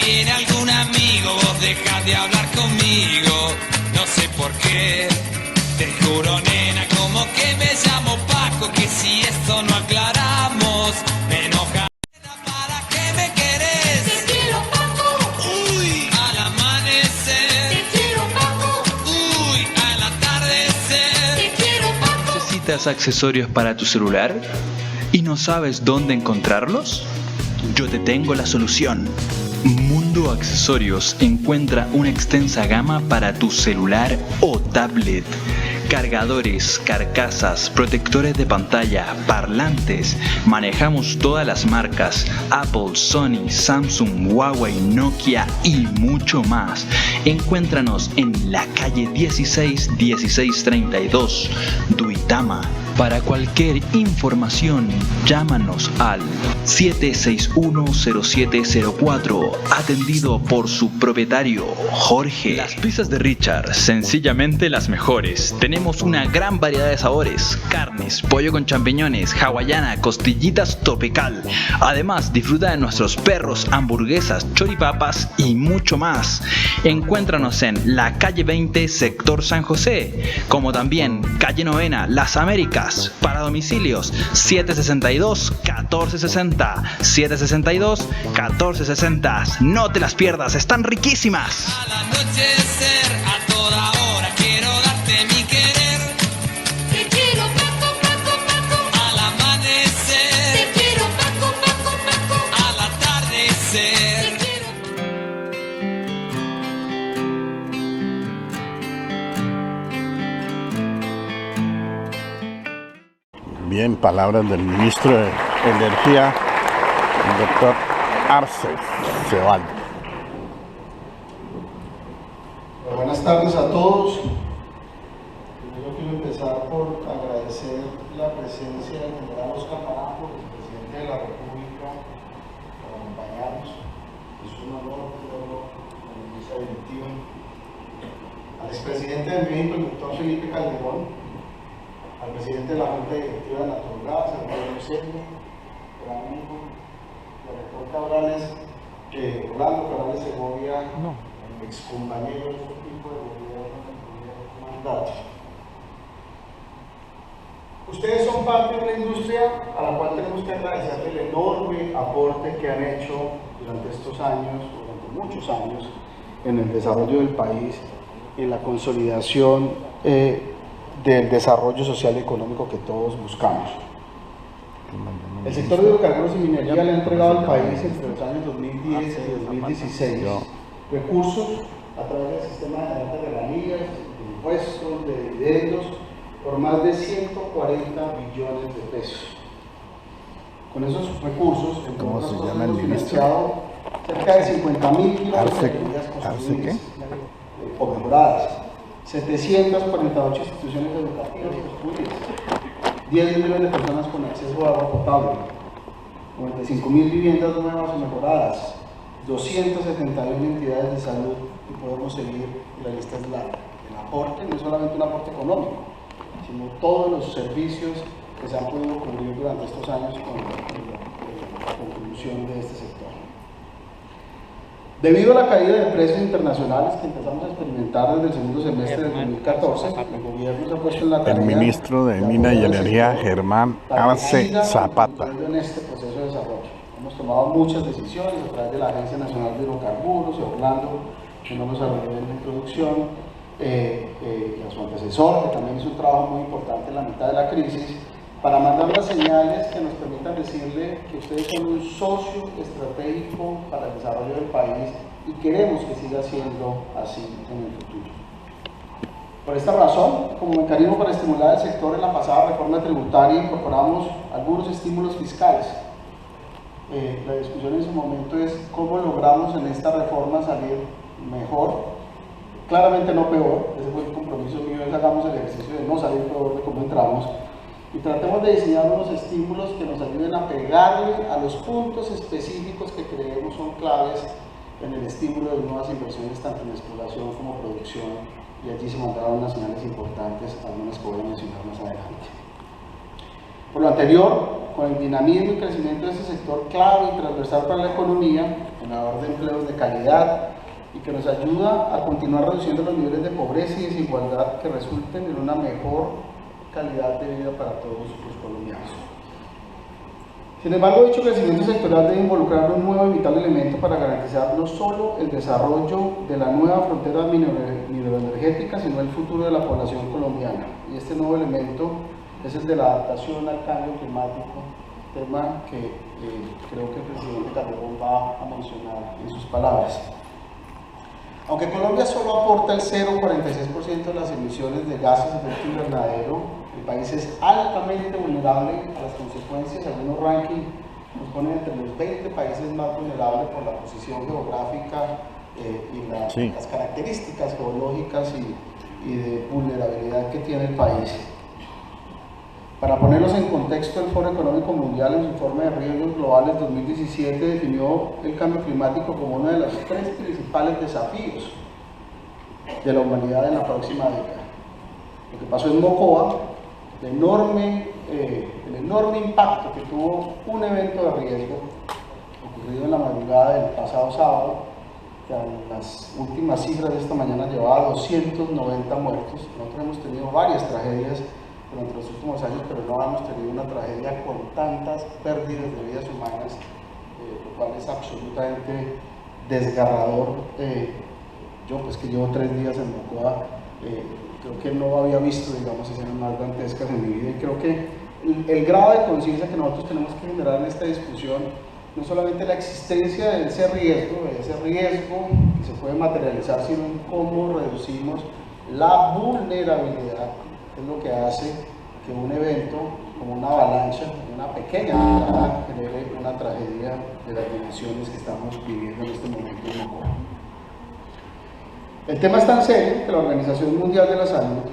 viene algún amigo, vos dejás de hablar conmigo. No sé por qué, te juro nena, como que me llamo Paco, que si esto no aclaramos, me enoja. ¿Para qué me querés? Te quiero, Paco. Uy, al amanecer. Te quiero, Paco. Uy, al atardecer. Te quiero, Paco. ¿Necesitas accesorios para tu celular y no sabes dónde encontrarlos? Yo te tengo la solución. Mundo Accesorios encuentra una extensa gama para tu celular o tablet. Cargadores, carcasas, protectores de pantalla, parlantes. Manejamos todas las marcas: Apple, Sony, Samsung, Huawei, Nokia y mucho más. Encuéntranos en la calle 16 1632, Duitama. Para cualquier información, llámanos al 761-0704, atendido por su propietario, Jorge. Las pizzas de Richard, sencillamente las mejores. Tenemos una gran variedad de sabores: carnes, pollo con champiñones, hawaiana, costillitas tropical. Además, disfruta de nuestros perros, hamburguesas, choripapas y mucho más. Encuéntranos en la calle 20, sector San José, como también calle Novena, Las Américas. Para domicilios 762-1460, 762-1460. No te las pierdas, están riquísimas. Al anochecer, a toda hora quiero darte mi querer. Te quiero, Paco, Paco, Paco. Al amanecer. Te quiero, Paco, Paco, Paco. Al atardecer. Te quiero. Bien, palabras del ministro de Energía, el doctor Arce Ceballos. Buenas tardes a todos. Yo quiero empezar por agradecer la presencia del general Oscar Naranjo, el presidente de la República, por acompañarnos. Es un honor tenerlo en la mesa directiva. Al expresidente de México, el doctor Felipe Calderón, al presidente de la Junta Directiva de Naturgas, al doctor Eusebio, gran amigo, y al rector Cabrales, Orlando Cabrales Segovia, ex compañero de este tipo de gobierno en el primer mandato. Ustedes son parte de una industria a la cual tenemos que agradecer el enorme aporte que han hecho durante estos años, durante muchos años, en el desarrollo del país y en la consolidación del desarrollo social y económico que todos buscamos. El sector de hidrocarburos y minería le ha entregado al país entre los años 2010 y 2016 recursos a través del sistema de regalías, de impuestos, de dividendos, por más de 140 billones de pesos. Con esos recursos, entre otras cosas, hemos financiado cerca de 50.000 kilómetros de vías construidas o mejoradas, 748 instituciones educativas construidas, 10 millones de personas con acceso a agua potable, 95.000 viviendas nuevas o mejoradas, 271 entidades de salud, y podemos seguir, y la lista es larga. El aporte no es solamente un aporte económico, sino todos los servicios que se han podido cubrir durante estos años con la contribución de este sector. Debido a la caída de precios internacionales que empezamos a experimentar desde el segundo semestre del 2014, el gobierno se ha puesto en la tarea. El ministro de Minas y Energía, Germán Arce Zapata. En este proceso de desarrollo hemos tomado muchas decisiones a través de la Agencia Nacional de Hidrocarburos, y Orlando, que no nos habló en la introducción, y a su antecesor, que también hizo un trabajo muy importante en la mitad de la crisis, para mandar las señales que nos permitan decirle que ustedes son un socio estratégico para el desarrollo del país y queremos que siga siendo así en el futuro. Por esta razón, como mecanismo para estimular el sector, en la pasada reforma tributaria incorporamos algunos estímulos fiscales. La discusión en su momento es cómo logramos en esta reforma salir mejor, claramente no peor. Ese fue el compromiso mío, es hagamos el ejercicio de no salir peor de cómo entramos, y tratemos de diseñar unos estímulos que nos ayuden a pegarle a los puntos específicos que creemos son claves en el estímulo de nuevas inversiones, tanto en exploración como producción, y allí se mandaron unas señales importantes, algunas que voy a mencionar más adelante. Por lo anterior, con el dinamismo y crecimiento de ese sector clave y transversal para la economía, generador de empleos de calidad y que nos ayuda a continuar reduciendo los niveles de pobreza y desigualdad que resulten en una mejor calidad de vida para todos los colombianos. Sin embargo, dicho crecimiento sectorial debe involucrar un nuevo y vital elemento para garantizar no solo el desarrollo de la nueva frontera mineroenergética, sino el futuro de la población colombiana. Y este nuevo elemento es el de la adaptación al cambio climático, tema que creo que el presidente Calderón va a mencionar en sus palabras. Aunque Colombia solo aporta el 0,46% de las emisiones de gases de efecto invernadero, el país es altamente vulnerable a las consecuencias. Algunos rankings nos ponen entre los 20 países más vulnerables por la posición geográfica y las características geológicas y de vulnerabilidad que tiene el país. Para ponerlos en contexto, el Foro Económico Mundial en su informe de riesgos globales 2017 definió el cambio climático como uno de los 3 principales desafíos de la humanidad en la próxima década. Lo que pasó en Mocoa, el enorme impacto que tuvo un evento de riesgo ocurrido en la madrugada del pasado sábado, que en las últimas cifras de esta mañana llevaba a 290 muertos. Nosotros hemos tenido varias tragedias durante los últimos años, pero no hemos tenido una tragedia con tantas pérdidas de vidas humanas, lo cual es absolutamente desgarrador. Yo, pues que llevo 3 días en Mocoa, creo que no había visto, digamos, escenas más dantescas en mi vida, y creo que el grado de conciencia que nosotros tenemos que generar en esta discusión no solamente la existencia de ese riesgo que se puede materializar, sino en cómo reducimos la vulnerabilidad, que es lo que hace que un evento como una avalancha, una pequeña nevada, genere una tragedia de las dimensiones que estamos viviendo en este momento en Mocoa. El tema es tan serio que la Organización Mundial de la Salud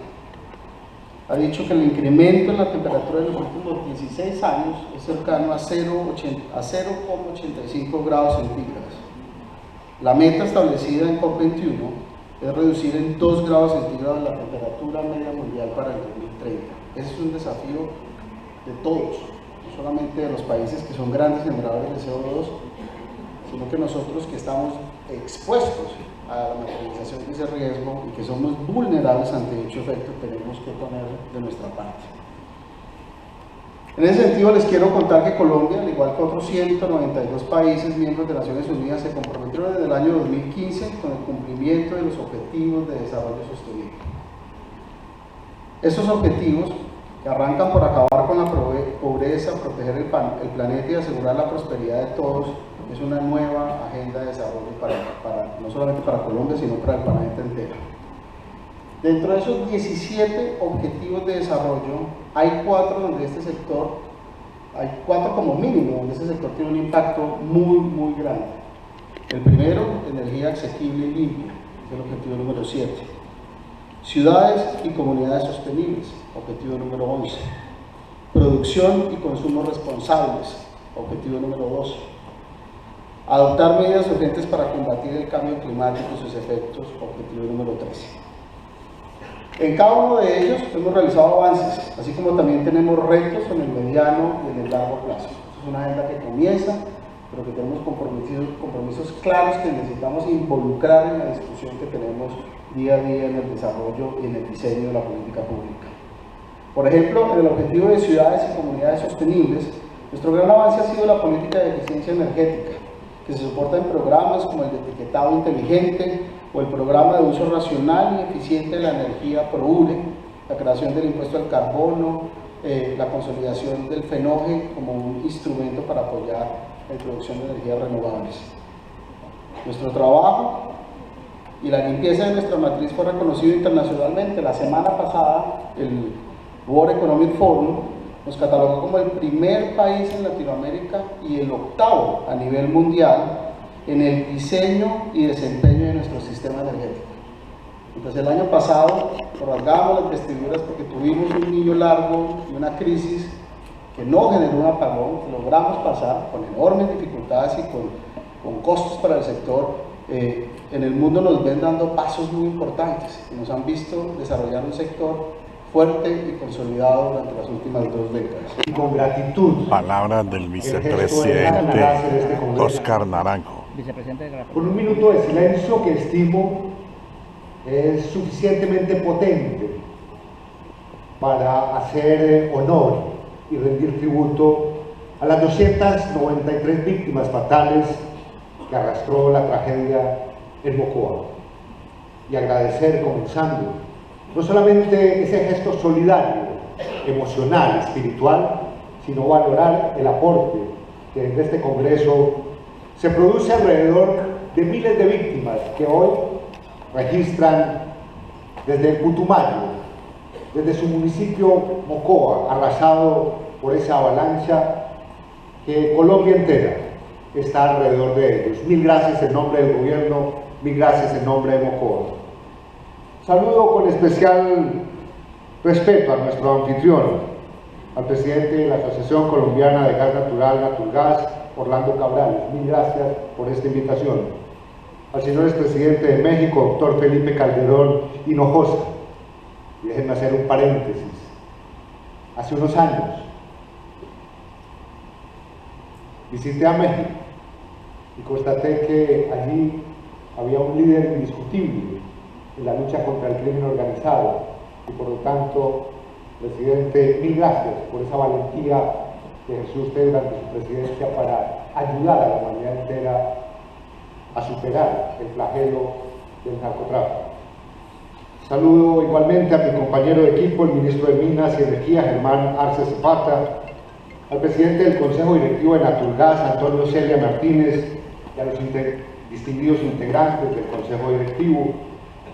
ha dicho que el incremento en la temperatura de los últimos 16 años es cercano a 0,85 grados centígrados. La meta establecida en COP21 es reducir en 2 grados centígrados la temperatura media mundial para el 2030. Ese es un desafío de todos, no solamente de los países que son grandes generadores de CO2, sino que nosotros que estamos expuestos a la materialización de ese riesgo y que somos vulnerables ante dicho efecto, tenemos que poner de nuestra parte. En ese sentido, les quiero contar que Colombia, al igual que otros 192 países miembros de Naciones Unidas, se comprometieron desde el año 2015 con el cumplimiento de los Objetivos de Desarrollo Sostenible. Estos objetivos, que arrancan por acabar con la pobreza, proteger el planeta y asegurar la prosperidad de todos, es una nueva agenda de desarrollo no solamente para Colombia, sino para el planeta entero. Dentro de esos 17 objetivos de desarrollo, hay 4 donde este sector, hay 4 como mínimo, donde este sector tiene un impacto muy grande. El primero, energía asequible y limpia, es el objetivo número 7. Ciudades y comunidades sostenibles, objetivo número 11. Producción y consumo responsables, objetivo número 12. Adoptar medidas urgentes para combatir el cambio climático y sus efectos, objetivo número 13. En cada uno de ellos hemos realizado avances, así como también tenemos retos en el mediano y en el largo plazo. Esta es una agenda que comienza, pero que tenemos compromisos claros que necesitamos involucrar en la discusión que tenemos día a día en el desarrollo y en el diseño de la política pública. Por ejemplo, en el objetivo de ciudades y comunidades sostenibles, nuestro gran avance ha sido la política de eficiencia energética, que se soporta en programas como el de etiquetado inteligente o el programa de uso racional y eficiente de la energía PROURE, la creación del impuesto al carbono, la consolidación del FENOGE como un instrumento para apoyar la introducción de energías renovables. Nuestro trabajo y la limpieza de nuestra matriz fue reconocido internacionalmente. La semana pasada, el World Economic Forum nos catalogó como el primer país en Latinoamérica y el 8º a nivel mundial en el diseño y desempeño de nuestro sistema energético. Entonces el año pasado nos rasgábamos las vestiduras porque tuvimos un niño largo y una crisis que no generó un apagón, que logramos pasar con enormes dificultades y con costos para el sector. En el mundo nos ven dando pasos muy importantes y nos han visto desarrollar un sector fuerte y consolidado durante las últimas 2 décadas. Y con gratitud. Palabras del vicepresidente Óscar Naranjo. Con un minuto de silencio que estimo es suficientemente potente para hacer honor y rendir tributo a las 293 víctimas fatales que arrastró la tragedia en Mocoa, y agradecer, comenzando, no solamente ese gesto solidario, emocional, espiritual, sino valorar el aporte que desde este Congreso se produce alrededor de miles de víctimas que hoy registran desde el Putumayo, desde su municipio Mocoa, arrasado por esa avalancha, que Colombia entera está alrededor de ellos. Mil gracias en nombre del gobierno, mil gracias en nombre de Mocoa. Saludo con especial respeto a nuestro anfitrión, al presidente de la Asociación Colombiana de Gas Natural, Naturgas, Orlando Cabral. Mil gracias por esta invitación. Al señor expresidente de México, doctor Felipe Calderón Hinojosa. Y déjenme hacer un paréntesis. Hace unos años visité a México y constaté que allí había un líder indiscutible en la lucha contra el crimen organizado, y por lo tanto, presidente, mil gracias por esa valentía que ejerció usted durante su presidencia para ayudar a la humanidad entera a superar el flagelo del narcotráfico. Saludo igualmente a mi compañero de equipo, el ministro de Minas y Energía, Germán Arce Zapata, al presidente del Consejo Directivo de Naturgas, Antonio Celia Martínez, y a los distinguidos integrantes del Consejo Directivo,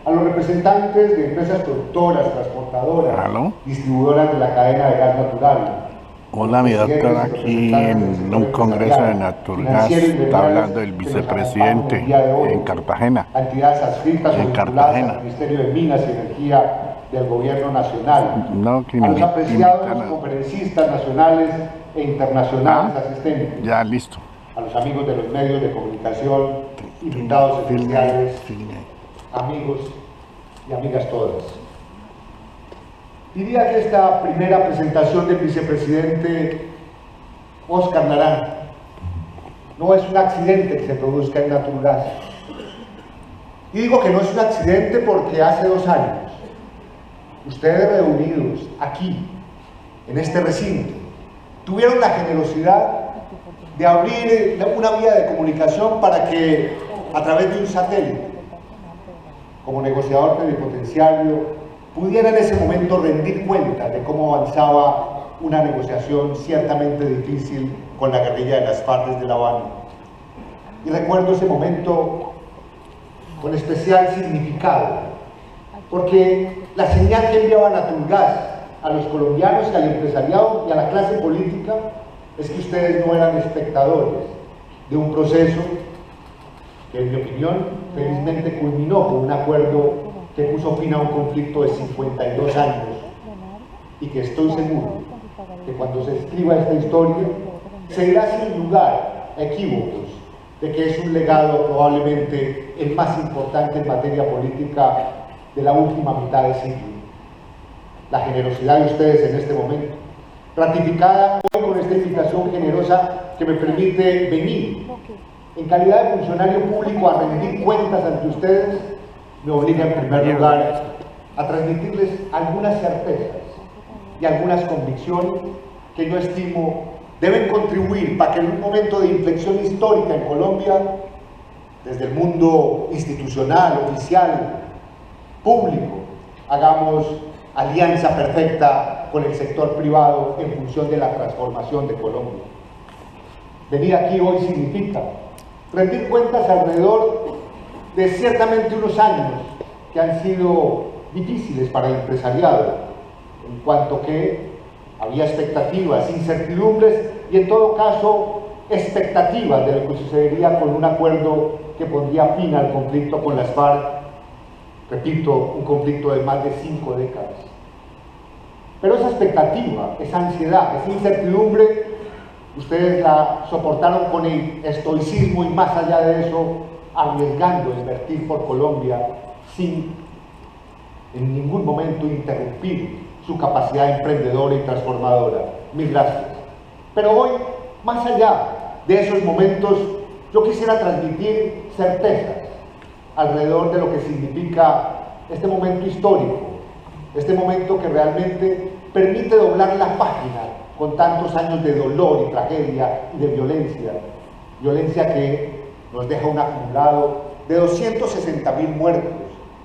a los representantes de empresas productoras, transportadoras, ¿Aló? distribuidoras de la cadena de gas natural. Hola, mi doctor, aquí en un congreso de Naturgas está hablando el vicepresidente en Cartagena. Entidades adscritas o En vinculadas Cartagena. al Ministerio de Minas y Energía del Gobierno Nacional. No, que A los apreciados invitan a- conferencistas nacionales e internacionales asistentes. Ya, listo. A los amigos de los medios de comunicación, invitados especiales, amigos y amigas todas. Diría que esta primera presentación del vicepresidente Óscar Naranjo no es un accidente que se produzca en Naturgas. Y digo que no es un accidente porque hace 2 años, ustedes reunidos aquí, en este recinto, tuvieron la generosidad de abrir una vía de comunicación para que, a través de un satélite, como negociador plenipotenciario, pudiera en ese momento rendir cuenta de cómo avanzaba una negociación ciertamente difícil con la guerrilla de las FARC desde La Habana. Y recuerdo ese momento con especial significado, porque la señal que enviaba Naturgas a los colombianos y al empresariado y a la clase política es que ustedes no eran espectadores de un proceso que, en mi opinión, felizmente culminó con un acuerdo que puso fin a un conflicto de 52 años, y que estoy seguro que cuando se escriba esta historia se dirá sin lugar a equívocos de que es un legado probablemente el más importante en materia política de la última mitad de siglo. La generosidad de ustedes en este momento, ratificada hoy con esta invitación generosa que me permite venir en calidad de funcionario público a rendir cuentas ante ustedes, me obliga en primer lugar a transmitirles algunas certezas y algunas convicciones que yo estimo deben contribuir para que en un momento de inflexión histórica en Colombia, desde el mundo institucional, oficial, público, hagamos alianza perfecta con el sector privado en función de la transformación de Colombia. Venir aquí hoy significa rendir cuentas alrededor de ciertamente unos años que han sido difíciles para el empresariado, en cuanto que había expectativas, incertidumbres y en todo caso expectativas de lo que sucedería con un acuerdo que pondría fin al conflicto con las FARC, repito, un conflicto de más de 5 décadas. Pero esa expectativa, esa ansiedad, esa incertidumbre, ustedes la soportaron con el estoicismo y más allá de eso, arriesgando invertir por Colombia sin en ningún momento interrumpir su su capacidad emprendedora y transformadora. Mil gracias. Pero hoy, más allá de esos momentos, yo quisiera transmitir certezas alrededor de lo que significa este momento histórico, este momento que realmente permite doblar la página con tantos años de dolor y tragedia y de violencia que nos deja un acumulado de 260.000 muertos,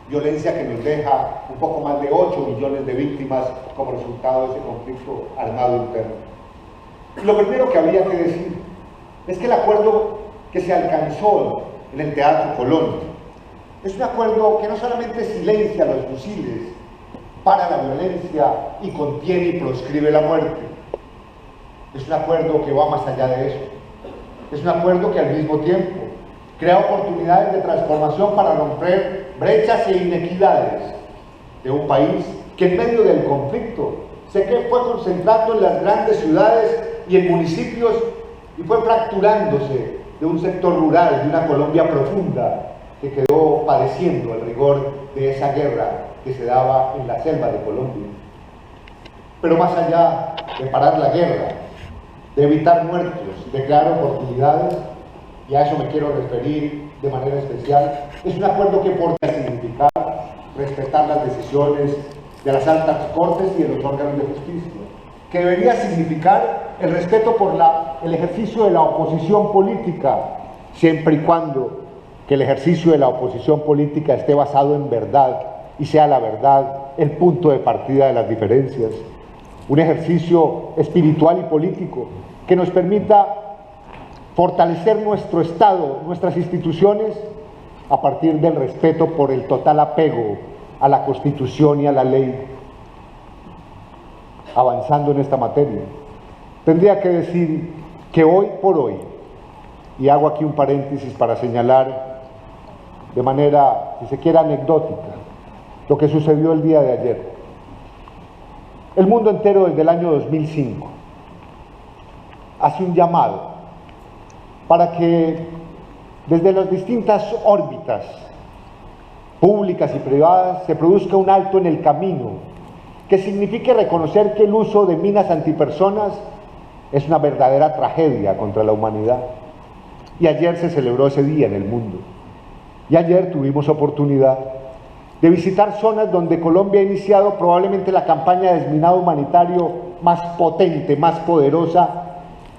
violencia que nos deja un poco más de 8 millones de víctimas como resultado de ese conflicto armado interno. Lo primero que habría que decir es que el acuerdo que se alcanzó en el Teatro Colón es un acuerdo que no solamente silencia los fusiles, para la violencia y contiene y proscribe la muerte. Es un acuerdo que va más allá de eso. Es un acuerdo que al mismo tiempo crea oportunidades de transformación para romper brechas e inequidades de un país que en medio del conflicto se fue concentrando en las grandes ciudades y en municipios y fue fracturándose de un sector rural, de una Colombia profunda que quedó padeciendo el rigor de esa guerra que se daba en la selva de Colombia. Pero más allá de parar la guerra, de evitar muertos, de crear oportunidades, y a eso me quiero referir de manera especial, es un acuerdo que podría significar respetar las decisiones de las altas cortes y de los órganos de justicia, que debería significar el respeto por el ejercicio de la oposición política, siempre y cuando que el ejercicio de la oposición política esté basado en verdad y sea la verdad el punto de partida de las diferencias. Un ejercicio espiritual y político que nos permita fortalecer nuestro Estado, nuestras instituciones, a partir del respeto por el total apego a la Constitución y a la ley. Avanzando en esta materia, tendría que decir que hoy por hoy, y hago aquí un paréntesis para señalar de manera, si se quiere, anecdótica, lo que sucedió el día de ayer. El mundo entero desde el año 2005 hace un llamado para que desde las distintas órbitas públicas y privadas se produzca un alto en el camino que signifique reconocer que el uso de minas antipersonas es una verdadera tragedia contra la humanidad. Y ayer se celebró ese día en el mundo. Y ayer tuvimos oportunidad de visitar zonas donde Colombia ha iniciado probablemente la campaña de desminado humanitario más potente, más poderosa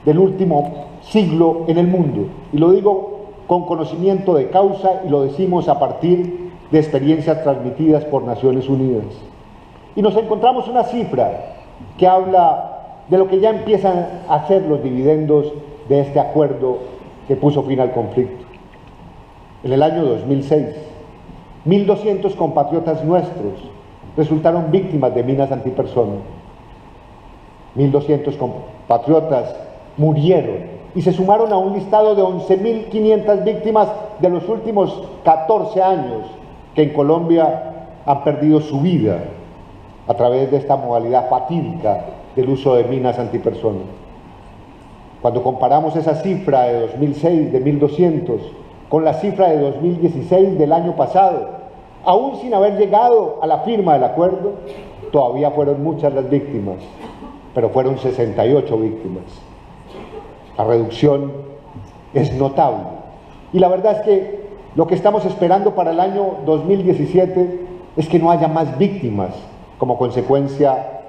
del último siglo en el mundo. Y lo digo con conocimiento de causa y lo decimos a partir de experiencias transmitidas por Naciones Unidas. Y nos encontramos una cifra que habla de lo que ya empiezan a ser los dividendos de este acuerdo que puso fin al conflicto. En el año 2006, 1.200 compatriotas nuestros resultaron víctimas de minas antipersonas. 1.200 compatriotas murieron y se sumaron a un listado de 11.500 víctimas de los últimos 14 años que en Colombia han perdido su vida a través de esta modalidad fatídica del uso de minas antipersonas. Cuando comparamos esa cifra de 2006, de 1.200, con la cifra de 2016 del año pasado, aún sin haber llegado a la firma del acuerdo, todavía fueron muchas las víctimas, pero fueron 68 víctimas. La reducción es notable. Y la verdad es que lo que estamos esperando para el año 2017 es que no haya más víctimas como consecuencia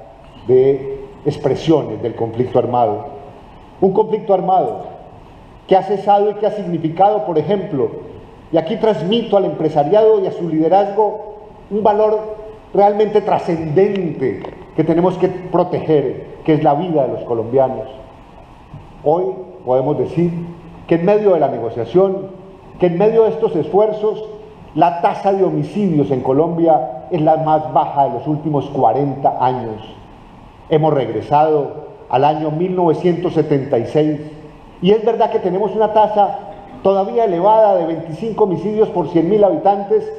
de expresiones del conflicto armado. Un conflicto armado que ha cesado y que ha significado, por ejemplo, y aquí transmito al empresariado y a su liderazgo un valor realmente trascendente que tenemos que proteger, que es la vida de los colombianos. Hoy podemos decir que en medio de la negociación, que en medio de estos esfuerzos, la tasa de homicidios en Colombia es la más baja de los últimos 40 años. Hemos regresado al año 1976 y es verdad que tenemos una tasa todavía elevada de 25 homicidios por 100.000 habitantes,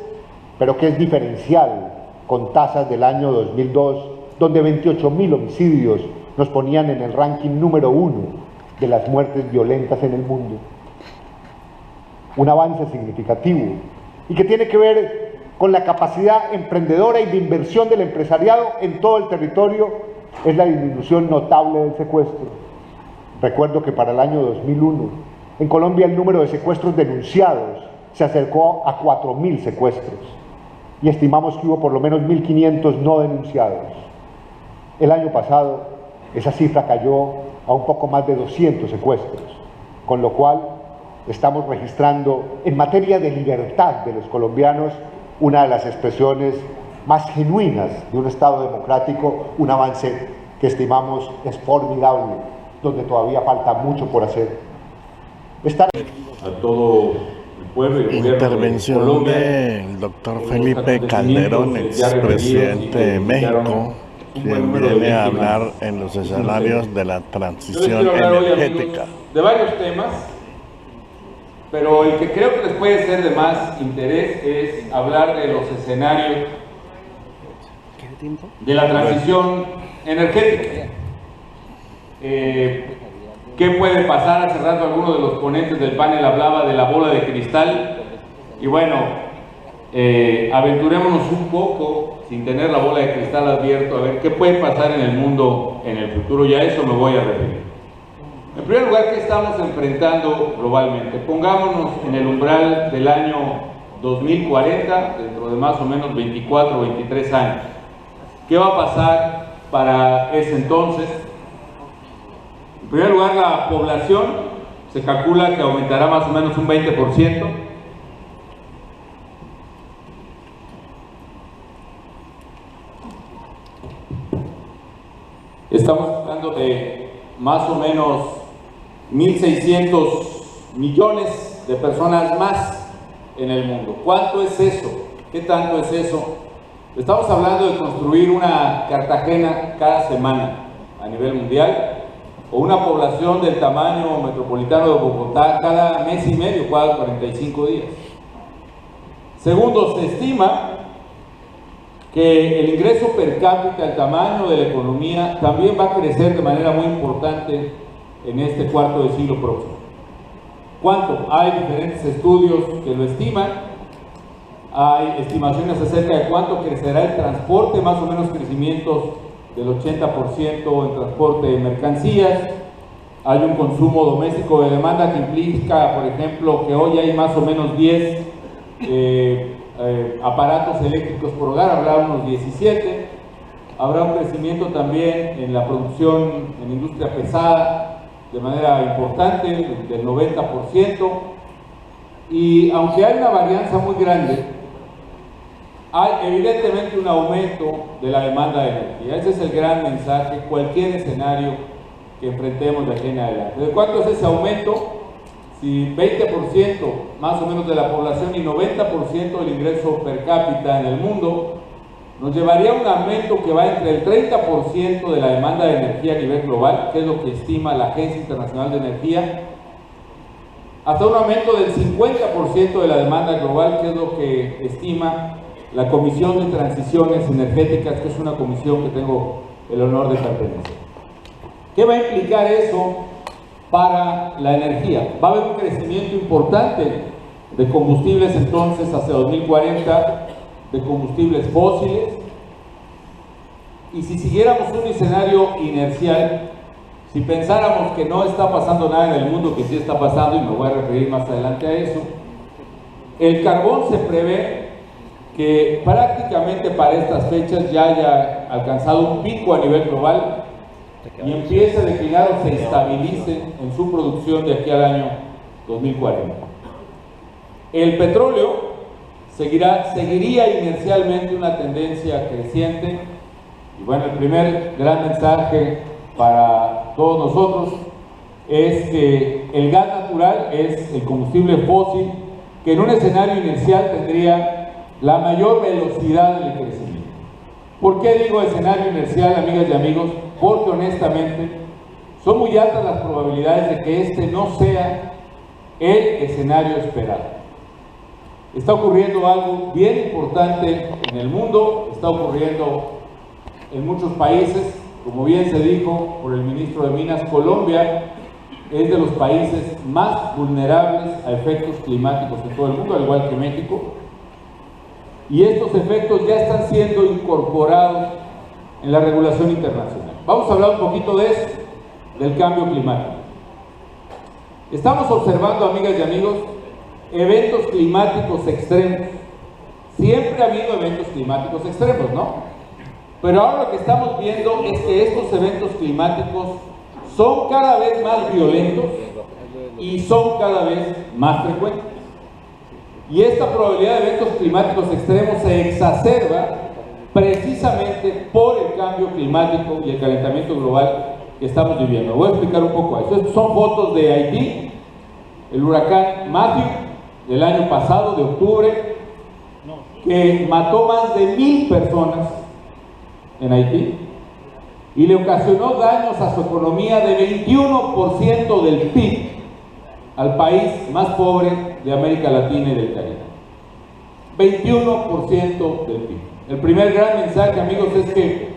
pero que es diferencial con tasas del año 2002, donde 28.000 homicidios nos ponían en el ranking número 1 de las muertes violentas en el mundo. Un avance significativo y que tiene que ver con la capacidad emprendedora y de inversión del empresariado en todo el territorio, es la disminución notable del secuestro. Recuerdo que para el año 2001, en Colombia el número de secuestros denunciados se acercó a 4.000 secuestros y estimamos que hubo por lo menos 1.500 no denunciados. El año pasado esa cifra cayó a un poco más de 200 secuestros, con lo cual estamos registrando en materia de libertad de los colombianos una de las expresiones más genuinas de un Estado democrático, un avance que estimamos es formidable, donde todavía falta mucho por hacer. A todo el pueblo y el gobierno Intervención de Colombia, del doctor Felipe Calderón, expresidente de México, quien viene a hablar en los escenarios de la transición energética. De varios temas, pero el que creo que les puede ser de más interés es hablar de los escenarios de la transición energética. ¿Qué puede pasar? Hace rato alguno de los ponentes del panel hablaba de la bola de cristal, y bueno, aventurémonos un poco, sin tener la bola de cristal abierto, a ver qué puede pasar en el mundo en el futuro, y a eso me voy a referir. En primer lugar, ¿qué estamos enfrentando globalmente? Pongámonos en el umbral del año 2040, dentro de más o menos 24 o 23 años. ¿Qué va a pasar para ese entonces? En primer lugar, la población se calcula que aumentará más o menos un 20%. Estamos hablando de más o menos 1.600 millones de personas más en el mundo. ¿Cuánto es eso? ¿Qué tanto es eso? Estamos hablando de construir una Cartagena cada semana a nivel mundial, o una población del tamaño metropolitano de Bogotá cada mes y medio, cada 45 días. Segundo, se estima que el ingreso per cápita, el tamaño de la economía, también va a crecer de manera muy importante en este cuarto de siglo próximo. ¿Cuánto? Hay diferentes estudios que lo estiman. Hay estimaciones acerca de cuánto crecerá el transporte, más o menos crecimientos del 80% en transporte de mercancías. Hay un consumo doméstico de demanda que implica, por ejemplo, que hoy hay más o menos 10 aparatos eléctricos por hogar, habrá unos 17. Habrá un crecimiento también en la producción en industria pesada de manera importante, del 90%. Y aunque hay una varianza muy grande, hay evidentemente un aumento de la demanda de energía. Ese es el gran mensaje, cualquier escenario que enfrentemos de aquí en adelante. ¿De cuánto es ese aumento? Si 20% más o menos de la población y 90% del ingreso per cápita en el mundo, nos llevaría a un aumento que va entre el 30% de la demanda de energía a nivel global, que es lo que estima la Agencia Internacional de Energía, hasta un aumento del 50% de la demanda global, que es lo que estima la Comisión de Transiciones Energéticas, que es una comisión que tengo el honor de pertenecer. ¿Qué va a implicar eso para la energía? Va a haber un crecimiento importante de combustibles entonces hacia 2040, de combustibles fósiles, y si siguiéramos un escenario inercial, si pensáramos que no está pasando nada en el mundo, que sí está pasando, y me voy a referir más adelante a eso, el carbón se prevé que prácticamente para estas fechas ya haya alcanzado un pico a nivel global y empiece a declinar o se estabilice en su producción de aquí al año 2040. El petróleo seguiría inercialmente una tendencia creciente, y bueno, el primer gran mensaje para todos nosotros es que el gas natural es el combustible fósil que en un escenario inercial tendría la mayor velocidad del crecimiento. ¿Por qué digo escenario inercial, amigas y amigos? Porque honestamente son muy altas las probabilidades de que este no sea el escenario esperado. Está ocurriendo algo bien importante en el mundo, está ocurriendo en muchos países, como bien se dijo por el ministro de Minas. Colombia es de los países más vulnerables a efectos climáticos en todo el mundo, al igual que México. y estos efectos ya están siendo incorporados en la regulación internacional. Vamos a hablar un poquito de eso, del cambio climático. Estamos observando, amigas y amigos, eventos climáticos extremos. Siempre ha habido eventos climáticos extremos, ¿no? Pero ahora lo que estamos viendo es que estos eventos climáticos son cada vez más violentos y son cada vez más frecuentes. Y esta probabilidad de eventos climáticos extremos se exacerba precisamente por el cambio climático y el calentamiento global que estamos viviendo. Voy a explicar un poco eso. Estas son fotos de Haití, el huracán Matthew del año pasado, de octubre, que mató más de 1000 personas en Haití y le ocasionó daños a su economía de 21% del PIB al país más pobre de América Latina y del Caribe. 21% del PIB. El primer gran mensaje, amigos, es que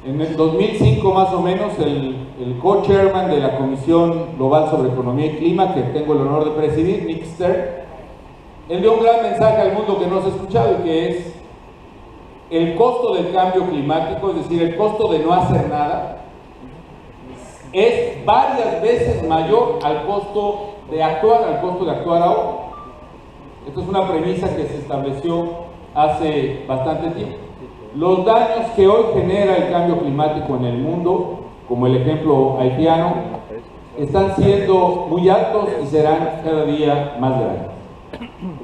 en el 2005 más o menos el co-chairman de la Comisión Global sobre Economía y Clima, que tengo el honor de presidir, Nick Stern, él dio un gran mensaje al mundo que no se ha escuchado, y que es el costo del cambio climático, es decir, el costo de no hacer nada, es varias veces mayor al costo de actuar ahora. Esto es una premisa que se estableció hace bastante tiempo. Los daños que hoy genera el cambio climático en el mundo, como el ejemplo haitiano, están siendo muy altos y serán cada día más grandes.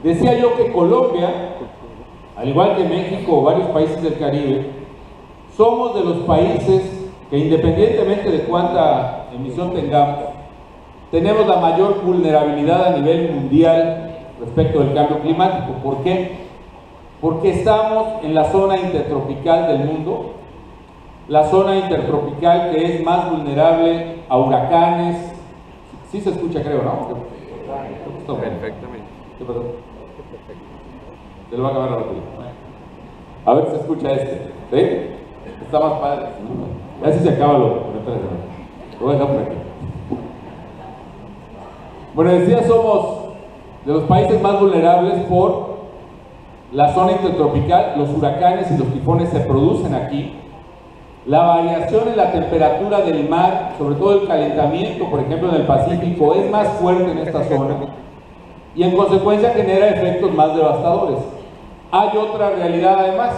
Decía yo que Colombia, al igual que México o varios países del Caribe, somos de los países que, independientemente de cuánta emisión tengamos, tenemos la mayor vulnerabilidad a nivel mundial respecto del cambio climático. ¿Por qué? Porque estamos en la zona intertropical del mundo, la zona intertropical que es más vulnerable a huracanes. Sí se escucha, creo, ¿no? Perfectamente. ¿Qué pasó? Se le va a acabar la batería. A ver si se escucha este. ¿Sí? Está más padre. A ver si se acaba lo voy a dejar por aquí. Bueno, decía, somos de los países más vulnerables por la zona intertropical. Los huracanes y los tifones se producen aquí. La variación en la temperatura del mar, sobre todo el calentamiento, por ejemplo, en el Pacífico, es más fuerte en esta zona y en consecuencia genera efectos más devastadores. Hay otra realidad además.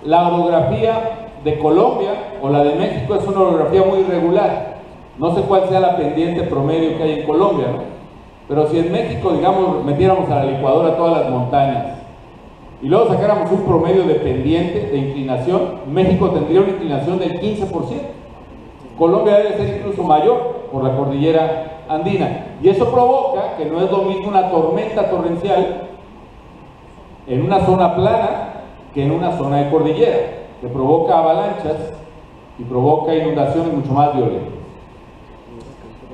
La orografía de Colombia o la de México es una orografía muy irregular. No sé cuál sea la pendiente promedio que hay en Colombia, ¿no? Pero si en México, digamos, metiéramos a la licuadora todas las montañas y luego sacáramos un promedio de pendiente, de inclinación, México tendría una inclinación del 15%. Colombia debe ser incluso mayor por la cordillera andina. Y eso provoca que no es lo mismo una tormenta torrencial en una zona plana que en una zona de cordillera, que provoca avalanchas y provoca inundaciones mucho más violentas.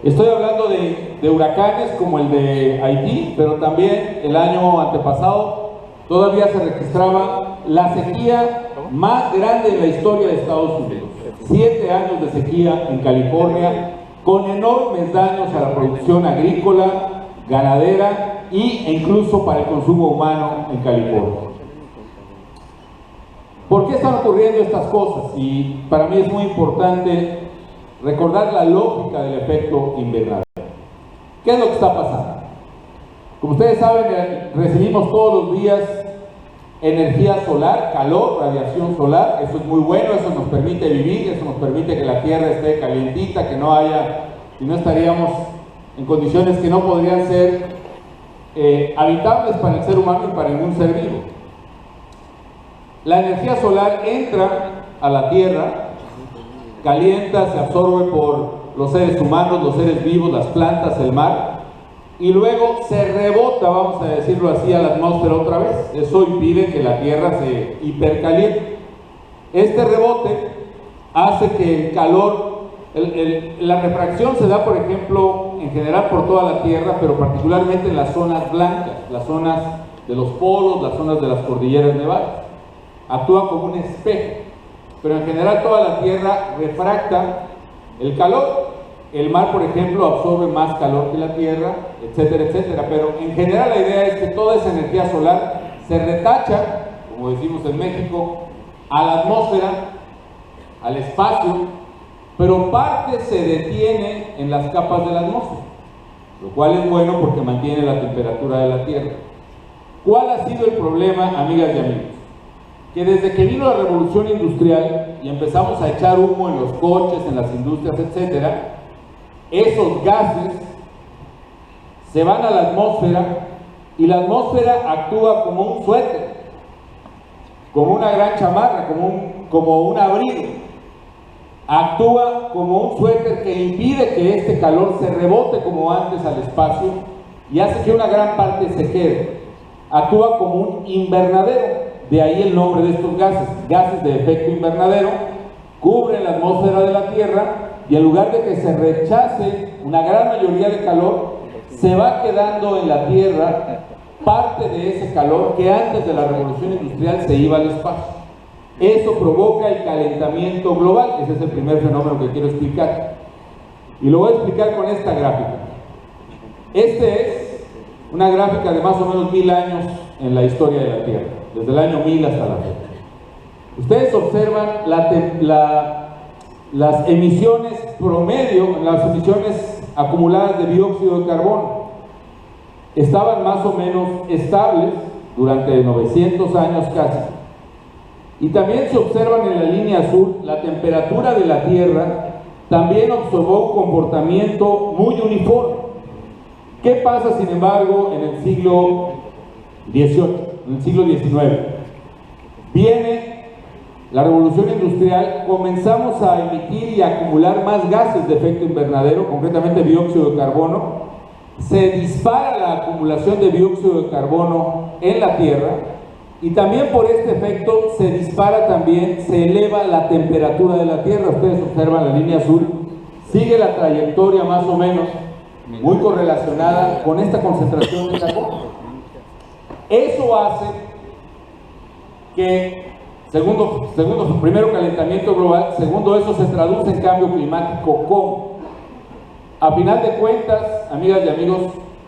Estoy hablando de huracanes como el de Haití, pero también el año antepasado todavía se registraba la sequía más grande en la historia de Estados Unidos. 7 años de sequía en California, con enormes daños a la producción agrícola, ganadera e incluso para el consumo humano en California. ¿Por qué están ocurriendo estas cosas? Y para mí es muy importante recordar la lógica del efecto invernadero. ¿Qué es lo que está pasando? Como ustedes saben, recibimos todos los días energía solar, calor, radiación solar. Eso es muy bueno, eso nos permite vivir, eso nos permite que la Tierra esté calientita, que no haya, si no estaríamos en condiciones que no podrían ser habitables para el ser humano y para ningún ser vivo. La energía solar entra a la Tierra, calienta, se absorbe por los seres humanos, los seres vivos, las plantas, el mar, y luego se rebota, vamos a decirlo así, a la atmósfera otra vez. Eso impide que la Tierra se hipercaliente. Este rebote hace que el calor, la refracción se da, por ejemplo, en general por toda la Tierra, pero particularmente en las zonas blancas, las zonas de los polos, las zonas de las cordilleras nevadas. Actúa como un espejo, pero en general toda la Tierra refracta el calor. El mar, por ejemplo, absorbe más calor que la Tierra, etcétera, etcétera. Pero en general la idea es que toda esa energía solar se retacha, como decimos en México, a la atmósfera, al espacio, pero parte se detiene en las capas de la atmósfera, lo cual es bueno porque mantiene la temperatura de la Tierra. ¿Cuál ha sido el problema, amigas y amigos? Que desde que vino la revolución industrial y empezamos a echar humo en los coches, en las industrias, etcétera, esos gases se van a la atmósfera y la atmósfera actúa como un suéter, como una gran chamarra, como un abrigo. Actúa como un suéter que impide que este calor se rebote como antes al espacio y hace que una gran parte se quede. Actúa como un invernadero, de ahí el nombre de estos gases, gases de efecto invernadero, cubren la atmósfera de la Tierra y en lugar de que se rechace una gran mayoría de calor, se va quedando en la Tierra parte de ese calor que antes de la revolución industrial se iba al espacio. Eso provoca el calentamiento global, ese es el primer fenómeno que quiero explicar. Y lo voy a explicar con esta gráfica. Este es una gráfica de más o menos 1000 años en la historia de la Tierra, desde el año 1000 hasta la fecha. Ustedes observan las emisiones promedio, las emisiones acumuladas de dióxido de carbono. Estaban más o menos estables durante 900 años casi. Y también se observan en la línea azul la temperatura de la Tierra, también observó un comportamiento muy uniforme. ¿Qué pasa, sin embargo, en el siglo XVIII, en el siglo XIX? Viene la revolución industrial, comenzamos a emitir y a acumular más gases de efecto invernadero, concretamente dióxido de carbono. Se dispara la acumulación de dióxido de carbono en la Tierra y también por este efecto se dispara también, se eleva la temperatura de la Tierra. Ustedes observan la línea azul, sigue la trayectoria más o menos muy correlacionada con esta concentración de carbono. Eso hace que, segundo, primero calentamiento global, segundo, eso se traduce en cambio climático como, a final de cuentas, amigas y amigos,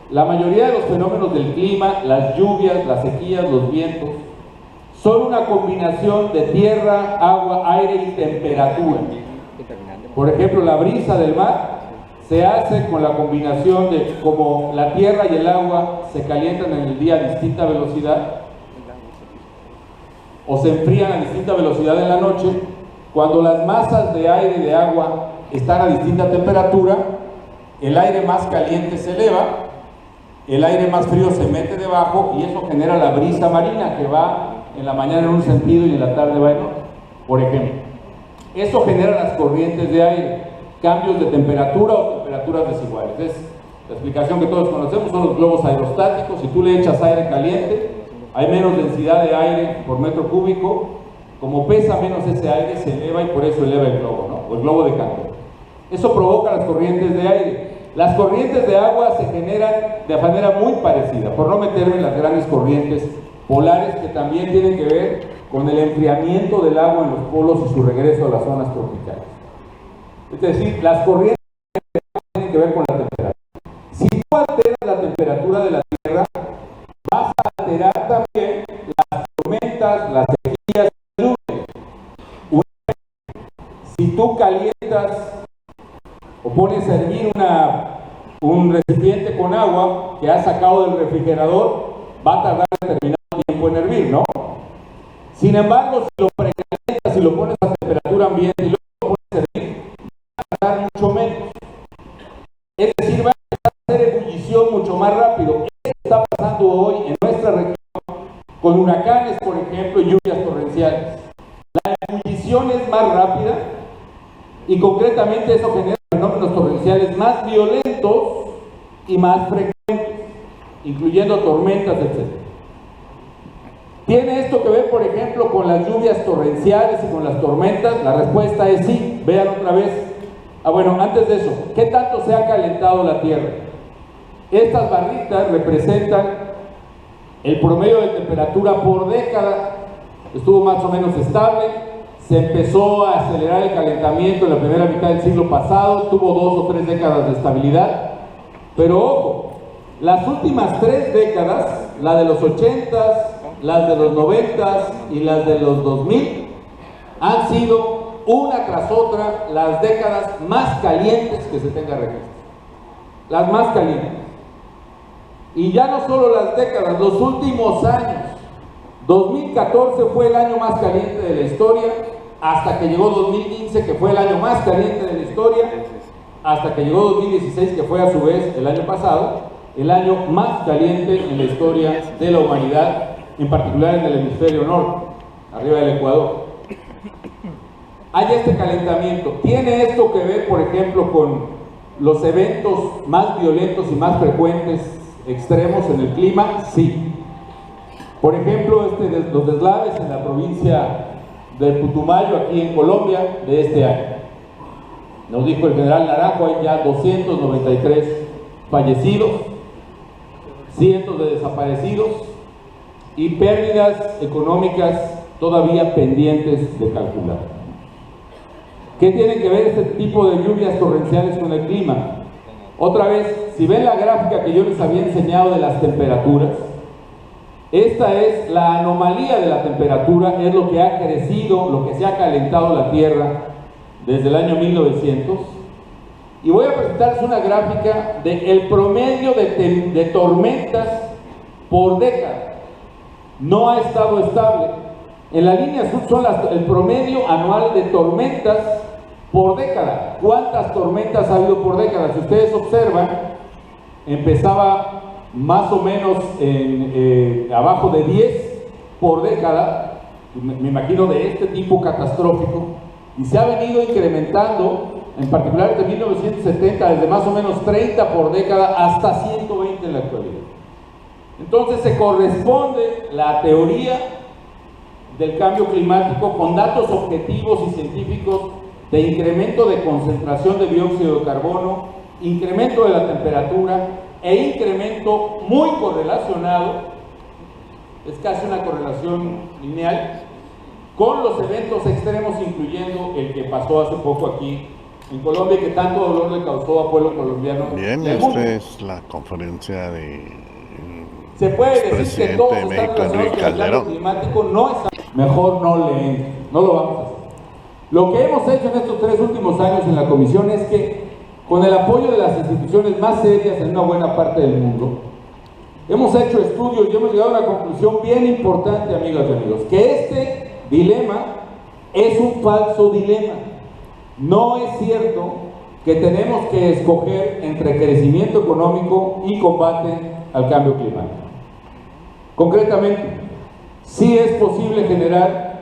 la mayoría de los fenómenos del clima, las lluvias, las sequías, los vientos, son una combinación de tierra, agua, aire y temperatura. Por ejemplo, la brisa del mar se hace con la combinación de como la tierra y el agua se calientan en el día a distinta velocidad o se enfrían a distinta velocidad en la noche. Cuando las masas de aire y de agua están a distinta temperatura, el aire más caliente se eleva, el aire más frío se mete debajo y eso genera la brisa marina que va en la mañana en un sentido y en la tarde va en otro, por ejemplo. Eso genera las corrientes de aire, cambios de temperatura o temperaturas desiguales. Es la explicación que todos conocemos, son los globos aerostáticos. Si tú le echas aire caliente, hay menos densidad de aire por metro cúbico, como pesa menos ese aire se eleva y por eso eleva el globo, ¿no? O el globo de Cantor. Eso provoca las corrientes de aire. Las corrientes de agua se generan de manera muy parecida, por no meterme en las grandes corrientes polares que también tienen que ver con el enfriamiento del agua en los polos y su regreso a las zonas tropicales. Es decir, las corrientes de agua tienen que ver con la temperatura. Si tú alteras la temperatura de la Tierra, vas a alterar también las tormentas, las sequías y las lluvias. Si tú calientas o pones a hervir un recipiente con agua que has sacado del refrigerador, va a tardar determinado tiempo en hervir, ¿no? Sin embargo, si lo precalientas y lo pones a temperatura ambiente y luego lo pones a hervir, va a tardar mucho menos. Es decir, va a hacer ebullición mucho más rápido. Esto está pasando hoy en nuestra región con huracanes, por ejemplo, y lluvias torrenciales. La ebullición es más rápida y concretamente eso genera fenómenos torrenciales más violentos y más frecuentes, incluyendo tormentas, etc. ¿Tiene esto que ver, por ejemplo, con las lluvias torrenciales y con las tormentas? La respuesta es sí. Vean otra vez. Bueno, antes de eso, ¿qué tanto se ha calentado la Tierra? Estas barritas representan el promedio de temperatura por década. Estuvo más o menos estable. Se empezó a acelerar el calentamiento en la primera mitad del siglo pasado, tuvo 2 o 3 décadas de estabilidad, pero ojo, las últimas 3 décadas, la de los 80s las de los 90 y las de los 2000 han sido una tras otra las décadas más calientes que se tenga registro. Las más calientes. Y ya no solo las décadas, los últimos años. 2014 fue el año más caliente de la historia, hasta que llegó 2015, que fue el año más caliente de la historia, hasta que llegó 2016, que fue a su vez el año pasado, el año más caliente en la historia de la humanidad, en particular en el hemisferio norte, arriba del Ecuador. Hay este calentamiento. ¿Tiene esto que ver, por ejemplo, con los eventos más violentos y más frecuentes, extremos en el clima? Sí. Por ejemplo, los deslaves en la provincia de Putumayo, aquí en Colombia, de este año. Nos dijo el general Naranjo, hay ya 293 fallecidos, cientos de desaparecidos y pérdidas económicas todavía pendientes de calcular. ¿Qué tiene que ver este tipo de lluvias torrenciales con el clima? Otra vez, si ven la gráfica que yo les había enseñado de las temperaturas, esta es la anomalía de la temperatura, es lo que ha crecido, lo que se ha calentado la Tierra desde el año 1900. Y voy a presentarles una gráfica del promedio de tormentas por década. No ha estado estable. En la línea azul son el promedio anual de tormentas por década. ¿Cuántas tormentas ha habido por década? Si ustedes observan, empezaba más o menos abajo de 10 por década, me imagino de este tipo catastrófico, y se ha venido incrementando, en particular desde 1970, desde más o menos 30 por década hasta 120 en la actualidad. Entonces se corresponde la teoría del cambio climático con datos objetivos y científicos de incremento de concentración de dióxido de carbono, incremento de la temperatura e incremento muy correlacionado, es casi una correlación lineal, con los eventos extremos, incluyendo el que pasó hace poco aquí en Colombia, que tanto dolor le causó a pueblo colombiano. Bien, esta es la conferencia de se puede decir que todos de están México, relacionados Enrique con el cambio Calderón. climático, no está, mejor no no lo vamos a hacer. Lo que hemos hecho en estos 3 últimos años en la comisión es que, con el apoyo de las instituciones más serias en una buena parte del mundo, hemos hecho estudios y hemos llegado a una conclusión bien importante, amigas y amigos, que este dilema es un falso dilema. No es cierto que tenemos que escoger entre crecimiento económico y combate al cambio climático. Concretamente, sí es posible generar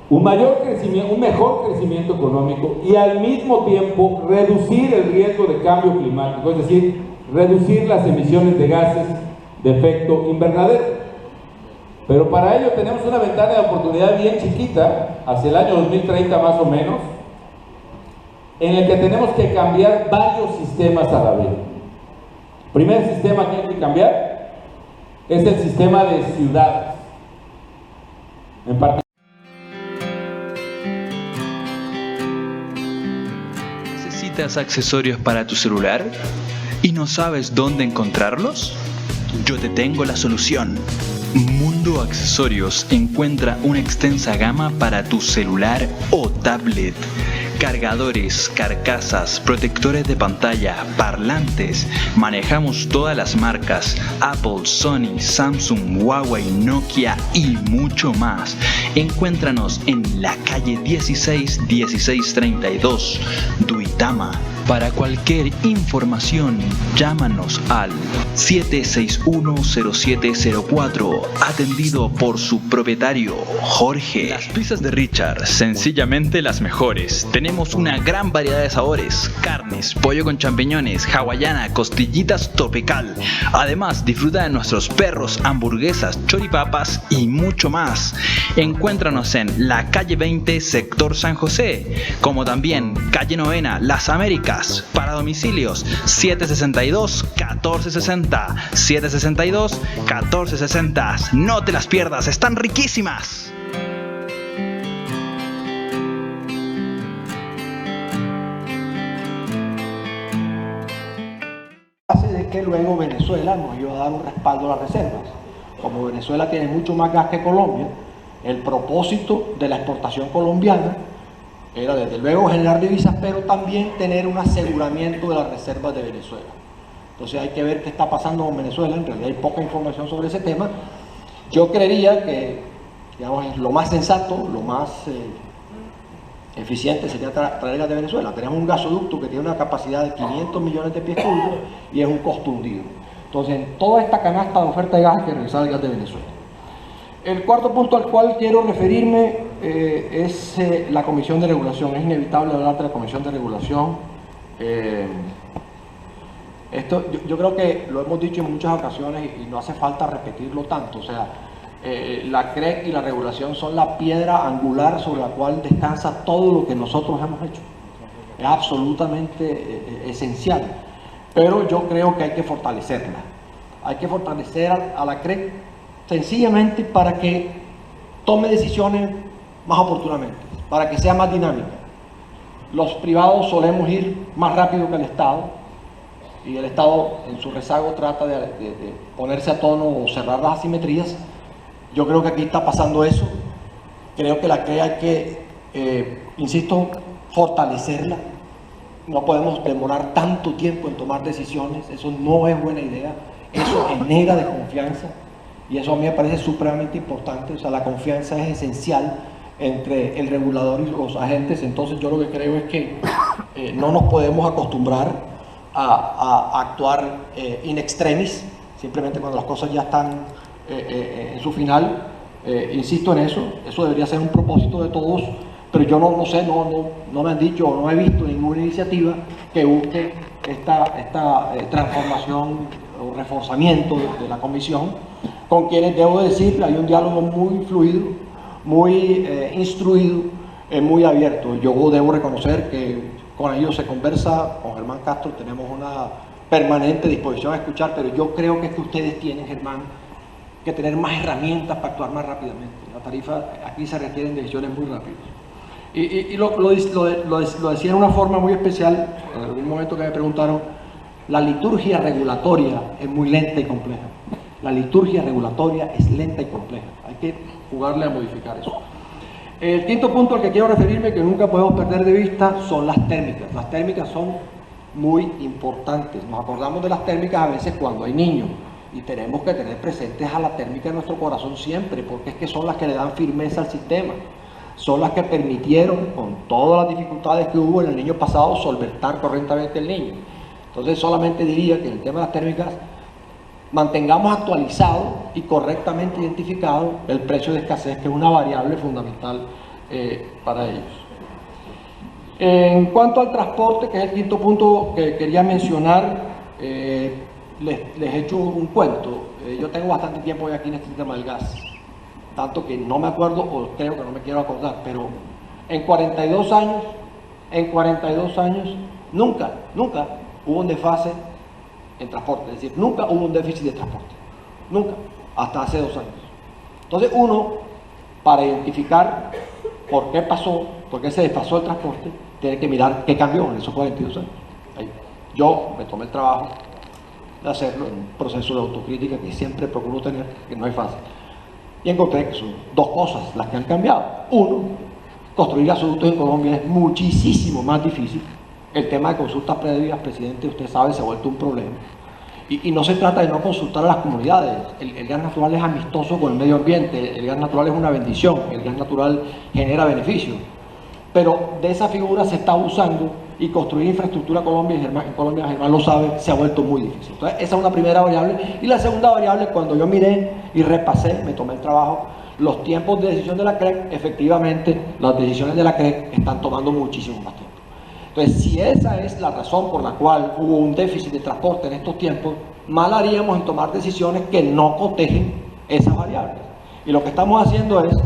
un mejor crecimiento económico y al mismo tiempo reducir el riesgo de cambio climático, es decir, reducir las emisiones de gases de efecto invernadero. Pero para ello tenemos una ventana de oportunidad bien chiquita, hacia el año 2030 más o menos, en el que tenemos que cambiar varios sistemas a la vez. El primer sistema que hay que cambiar es el sistema de ciudades. En particular, ¿necesitas accesorios para tu celular y no sabes dónde encontrarlos? Yo te tengo la solución. Mundo Accesorios encuentra una extensa gama para tu celular o tablet. Cargadores, carcasas, protectores de pantalla, parlantes. Manejamos todas las marcas: Apple, Sony, Samsung, Huawei, Nokia y mucho más. Encuéntranos en la calle 1632, Duitama. Para cualquier información, llámanos al 761-0704, atendido por su propietario, Jorge. Las pizzas de Richard, sencillamente las mejores. Tenemos una gran variedad de sabores: carnes, pollo con champiñones, hawaiana, costillitas tropical. Además, disfruta de nuestros perros, hamburguesas, choripapas y mucho más. Encuéntranos en la calle 20, sector San José, como también calle Novena, Las Américas. Para domicilios 762-1460, 762-1460. No te las pierdas, están riquísimas. De que luego Venezuela nos iba a dar un respaldo a las reservas. como Venezuela tiene mucho más gas que Colombia, el propósito de la exportación colombiana era desde luego generar divisas, pero también tener un aseguramiento de las reservas de Venezuela. Entonces hay que ver qué está pasando con Venezuela, en realidad hay poca información sobre ese tema. Yo creería que, digamos, lo más sensato, lo más eficiente sería traer gas de Venezuela. Tenemos un gasoducto que tiene una capacidad de 500 millones de pies cúbicos y es un costo hundido. Entonces, en toda esta canasta de oferta de gas hay que revisar el gas de Venezuela. El cuarto punto al cual quiero referirme es la Comisión de Regulación. Es inevitable hablar de la Comisión de Regulación. Yo creo que lo hemos dicho en muchas ocasiones y no hace falta repetirlo tanto. O sea, la CREC y la regulación son la piedra angular sobre la cual descansa todo lo que nosotros hemos hecho. Es absolutamente esencial. Pero yo creo que hay que fortalecerla. Hay que fortalecer a la CREC sencillamente para que tome decisiones más oportunamente, para que sea más dinámica. Los privados solemos ir más rápido que el Estado y el Estado en su rezago trata de ponerse a tono o cerrar las asimetrías. Yo creo que aquí está pasando eso. Creo que la CREC hay que, insisto, fortalecerla. No podemos demorar tanto tiempo en tomar decisiones, eso no es buena idea, eso genera desconfianza y eso a mí me parece supremamente importante. O sea, la confianza es esencial entre el regulador y los agentes. Entonces yo lo que creo es que no nos podemos acostumbrar a actuar in extremis, simplemente cuando las cosas ya están en su final. Insisto en eso debería ser un propósito de todos. Pero yo no sé, no me han dicho o no he visto ninguna iniciativa que busque esta transformación o reforzamiento de la comisión, con quienes debo decir hay un diálogo muy fluido, muy instruido, muy abierto. Yo debo reconocer que con ellos se conversa, con Germán Castro tenemos una permanente disposición a escuchar, pero yo creo que es que ustedes tienen, Germán, que tener más herramientas para actuar más rápidamente. La tarifa, aquí se requieren decisiones muy rápidas. Y lo decía de una forma muy especial, en un momento que me preguntaron, la liturgia regulatoria es muy lenta y compleja. La liturgia regulatoria es lenta y compleja. Hay que jugarle a modificar eso. El quinto punto al que quiero referirme, que nunca podemos perder de vista, son las térmicas. Las térmicas son muy importantes. Nos acordamos de las térmicas a veces cuando hay niños y tenemos que tener presentes a la térmica en nuestro corazón siempre, porque es que son las que le dan firmeza al sistema. Son las que permitieron, con todas las dificultades que hubo en el año pasado, solventar correctamente el niño. Entonces solamente diría que en el tema de las térmicas mantengamos actualizado y correctamente identificado el precio de escasez, que es una variable fundamental para ellos. En cuanto al transporte, que es el quinto punto que quería mencionar, les he hecho un cuento. Yo tengo bastante tiempo ya aquí en este tema del gas, tanto que no me acuerdo, o creo que no me quiero acordar, pero en 42 años, nunca hubo un desfase en transporte, es decir, nunca hubo un déficit de transporte, nunca, hasta hace 2 años. Entonces uno, para identificar por qué pasó, por qué se desfasó el transporte, tiene que mirar qué cambió en esos 42 años. Yo me tomé el trabajo de hacerlo en un proceso de autocrítica que siempre procuro tener, que no es fácil. Y encontré que son 2 cosas las que han cambiado. Uno, construir gasoductos en Colombia es muchísimo más difícil. El tema de consultas previas, presidente, usted sabe, se ha vuelto un problema. Y no se trata de no consultar a las comunidades. El gas natural es amistoso con el medio ambiente, el gas natural es una bendición, el gas natural genera beneficios. Pero de esa figura se está abusando y construir infraestructura en Colombia, Germán lo sabe, se ha vuelto muy difícil. Entonces, esa es una primera variable. Y la segunda variable, cuando yo miré y repasé, me tomé el trabajo, los tiempos de decisión de la CREC, efectivamente, las decisiones de la CREC están tomando muchísimo más tiempo. Entonces, si esa es la razón por la cual hubo un déficit de transporte en estos tiempos, mal haríamos en tomar decisiones que no cotejen esas variables. Y lo que estamos haciendo es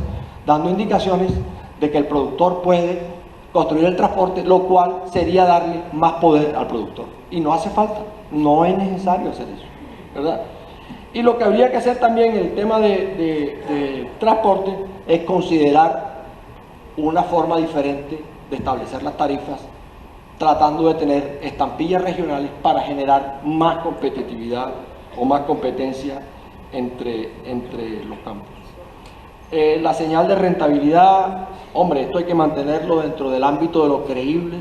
dando indicaciones de que el productor puede construir el transporte, lo cual sería darle más poder al productor. Y no hace falta, no es necesario hacer eso, ¿verdad? Y lo que habría que hacer también en el tema de transporte es considerar una forma diferente de establecer las tarifas, tratando de tener estampillas regionales para generar más competitividad o más competencia entre los campos. La señal de rentabilidad, hombre, esto hay que mantenerlo dentro del ámbito de lo creíble.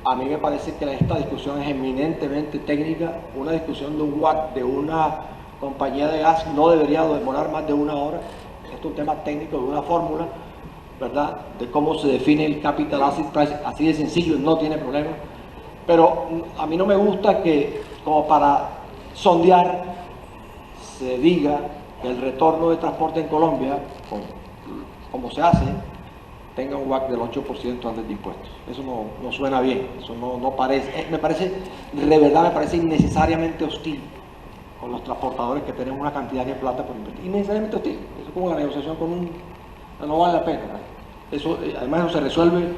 A mí me parece que esta discusión es eminentemente técnica. Una discusión de un WACC de una compañía de gas no debería demorar más de 1 hora. Esto es un tema técnico de una fórmula, ¿verdad? De cómo se define el capital asset price, así de sencillo, no tiene problema. Pero a mí no me gusta que, como para sondear, se diga que el retorno de transporte en Colombia, como se hace, tenga un WACC del 8% antes de impuestos. Eso no suena bien, eso no parece, me parece, de verdad me parece innecesariamente hostil con los transportadores que tenemos una cantidad de plata por invertir. Innecesariamente hostil, eso es como la negociación no vale la pena, ¿no? Eso, además eso se resuelve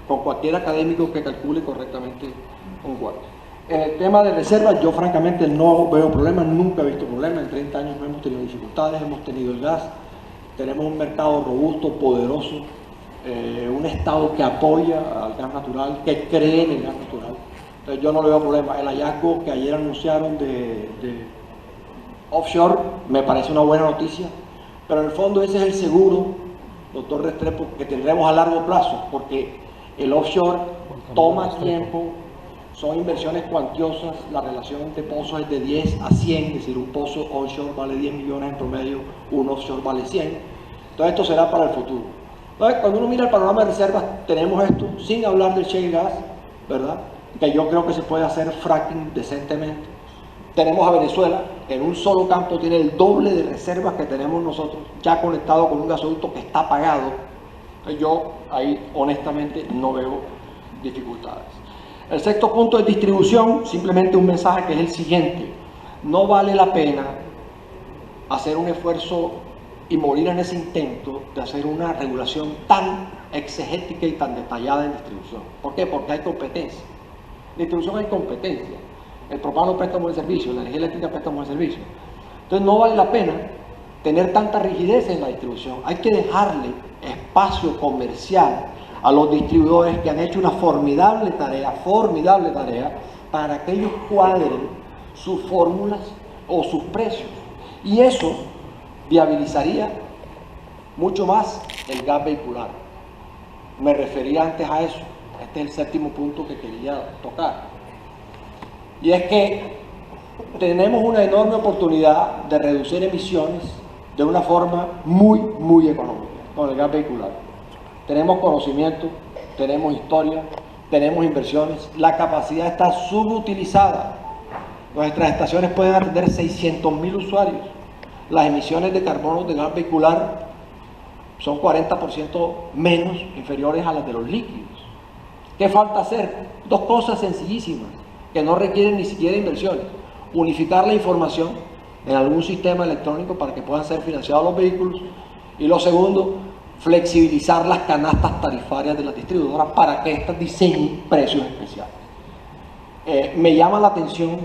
con cualquier académico que calcule correctamente un WACC. En el tema de reservas, yo francamente no veo problemas, nunca he visto problemas, en 30 años no hemos tenido dificultades, hemos tenido el gas, tenemos un mercado robusto, poderoso, un Estado que apoya al gas natural, que cree en el gas natural. Entonces yo no le veo problema. El hallazgo que ayer anunciaron de offshore me parece una buena noticia, pero en el fondo ese es el seguro, doctor Restrepo, que tendremos a largo plazo, porque el offshore toma tiempo, son inversiones cuantiosas, la relación entre pozos es de 10 a 100, es decir, un pozo onshore vale 10 millones en promedio, un offshore vale 100. Entonces esto será para el futuro. Entonces, cuando uno mira el panorama de reservas, tenemos esto, sin hablar del shale gas, ¿verdad? Que yo creo que se puede hacer fracking decentemente. Tenemos a Venezuela, que en un solo campo tiene el doble de reservas que tenemos nosotros, ya conectado con un gasoducto que está pagado. Entonces, yo ahí honestamente no veo dificultades. El sexto punto es distribución, simplemente un mensaje que es el siguiente: no vale la pena hacer un esfuerzo y morir en ese intento de hacer una regulación tan exegética y tan detallada en distribución. ¿Por qué? Porque hay competencia. En distribución hay competencia. El propano presta un buen servicio, la energía eléctrica presta un buen servicio. Entonces no vale la pena tener tanta rigidez en la distribución. Hay que dejarle espacio comercial a los distribuidores que han hecho una formidable tarea para que ellos cuadren sus fórmulas o sus precios. Y eso viabilizaría mucho más el gas vehicular. Me refería antes a eso. Este es el séptimo punto que quería tocar. Y es que tenemos una enorme oportunidad de reducir emisiones de una forma muy económica con el gas vehicular. Tenemos conocimiento, tenemos historia, tenemos inversiones, la capacidad está subutilizada. Nuestras estaciones pueden atender 600.000 usuarios. Las emisiones de carbono de gas vehicular son 40% menos, inferiores a las de los líquidos. ¿Qué falta hacer? Dos cosas sencillísimas, que no requieren ni siquiera inversiones. Unificar la información en algún sistema electrónico para que puedan ser financiados los vehículos. Y lo segundo, flexibilizar las canastas tarifarias de las distribuidoras para que éstas diseñen precios especiales. Me llama la atención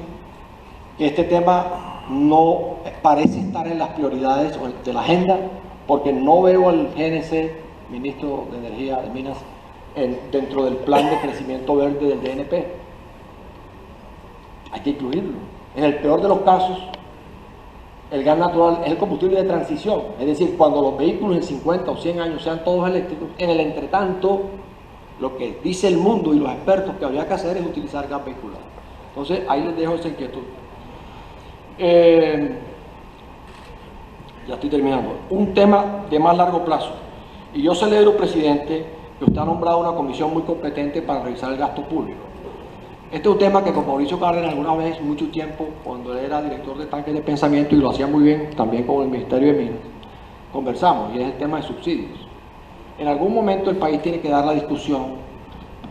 que este tema no parece estar en las prioridades de la agenda, porque no veo al GNC, ministro de Energía, de Minas, dentro del plan de crecimiento verde del DNP. Hay que incluirlo. En el peor de los casos, el gas natural es el combustible de transición, es decir, cuando los vehículos en 50 o 100 años sean todos eléctricos, en el entretanto, lo que dice el mundo y los expertos que habría que hacer es utilizar gas vehicular. Entonces, ahí les dejo esa inquietud. Ya estoy terminando. Un tema de más largo plazo. Y yo celebro, presidente, que usted ha nombrado una comisión muy competente para revisar el gasto público. Este es un tema que con Mauricio Cárdenas alguna vez, mucho tiempo, cuando él era director de tanques de pensamiento, y lo hacía muy bien también con el Ministerio de Minas, conversamos, y es el tema de subsidios. En algún momento el país tiene que dar la discusión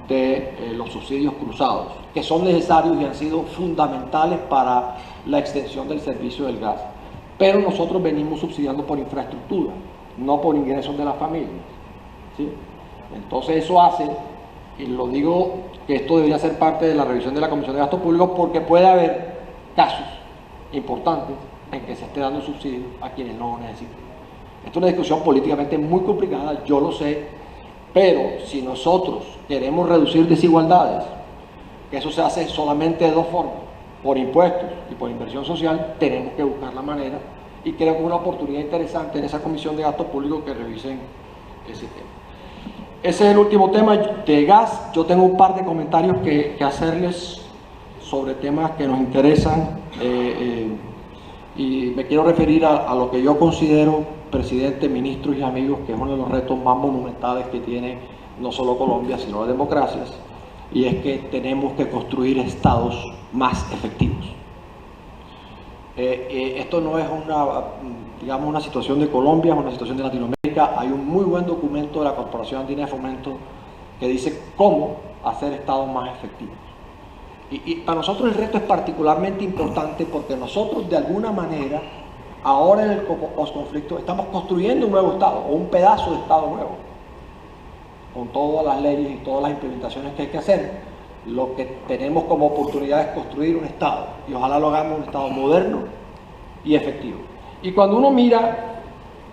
de los subsidios cruzados, que son necesarios y han sido fundamentales para la extensión del servicio del gas. Pero nosotros venimos subsidiando por infraestructura, no por ingresos de las familias, ¿sí? Entonces eso hace, y lo digo, que esto debería ser parte de la revisión de la Comisión de Gastos Públicos, porque puede haber casos importantes en que se esté dando subsidios a quienes no lo necesitan. Esto es una discusión políticamente muy complicada, yo lo sé, pero si nosotros queremos reducir desigualdades, que eso se hace solamente de dos formas, por impuestos y por inversión social, tenemos que buscar la manera y creo que es una oportunidad interesante en esa comisión de gasto público que revisen ese tema. Ese es el último tema de gas. Yo tengo un par de comentarios que hacerles sobre temas que nos interesan y me quiero referir a lo que yo considero, presidente, ministros y amigos, que es uno de los retos más monumentales que tiene no solo Colombia, sino las democracias, y es que tenemos que construir estados más efectivos. Esto no es una situación de Colombia, es una situación de Latinoamérica. Hay un muy buen documento de la Corporación Andina de Fomento que dice cómo hacer estados más efectivos. Y para nosotros el reto es particularmente importante porque nosotros de alguna manera, ahora en el posconflicto, estamos construyendo un nuevo estado o un pedazo de estado nuevo, con todas las leyes y todas las implementaciones que hay que hacer. Lo que tenemos como oportunidad es construir un estado y ojalá lo hagamos un estado moderno y efectivo. Y cuando uno mira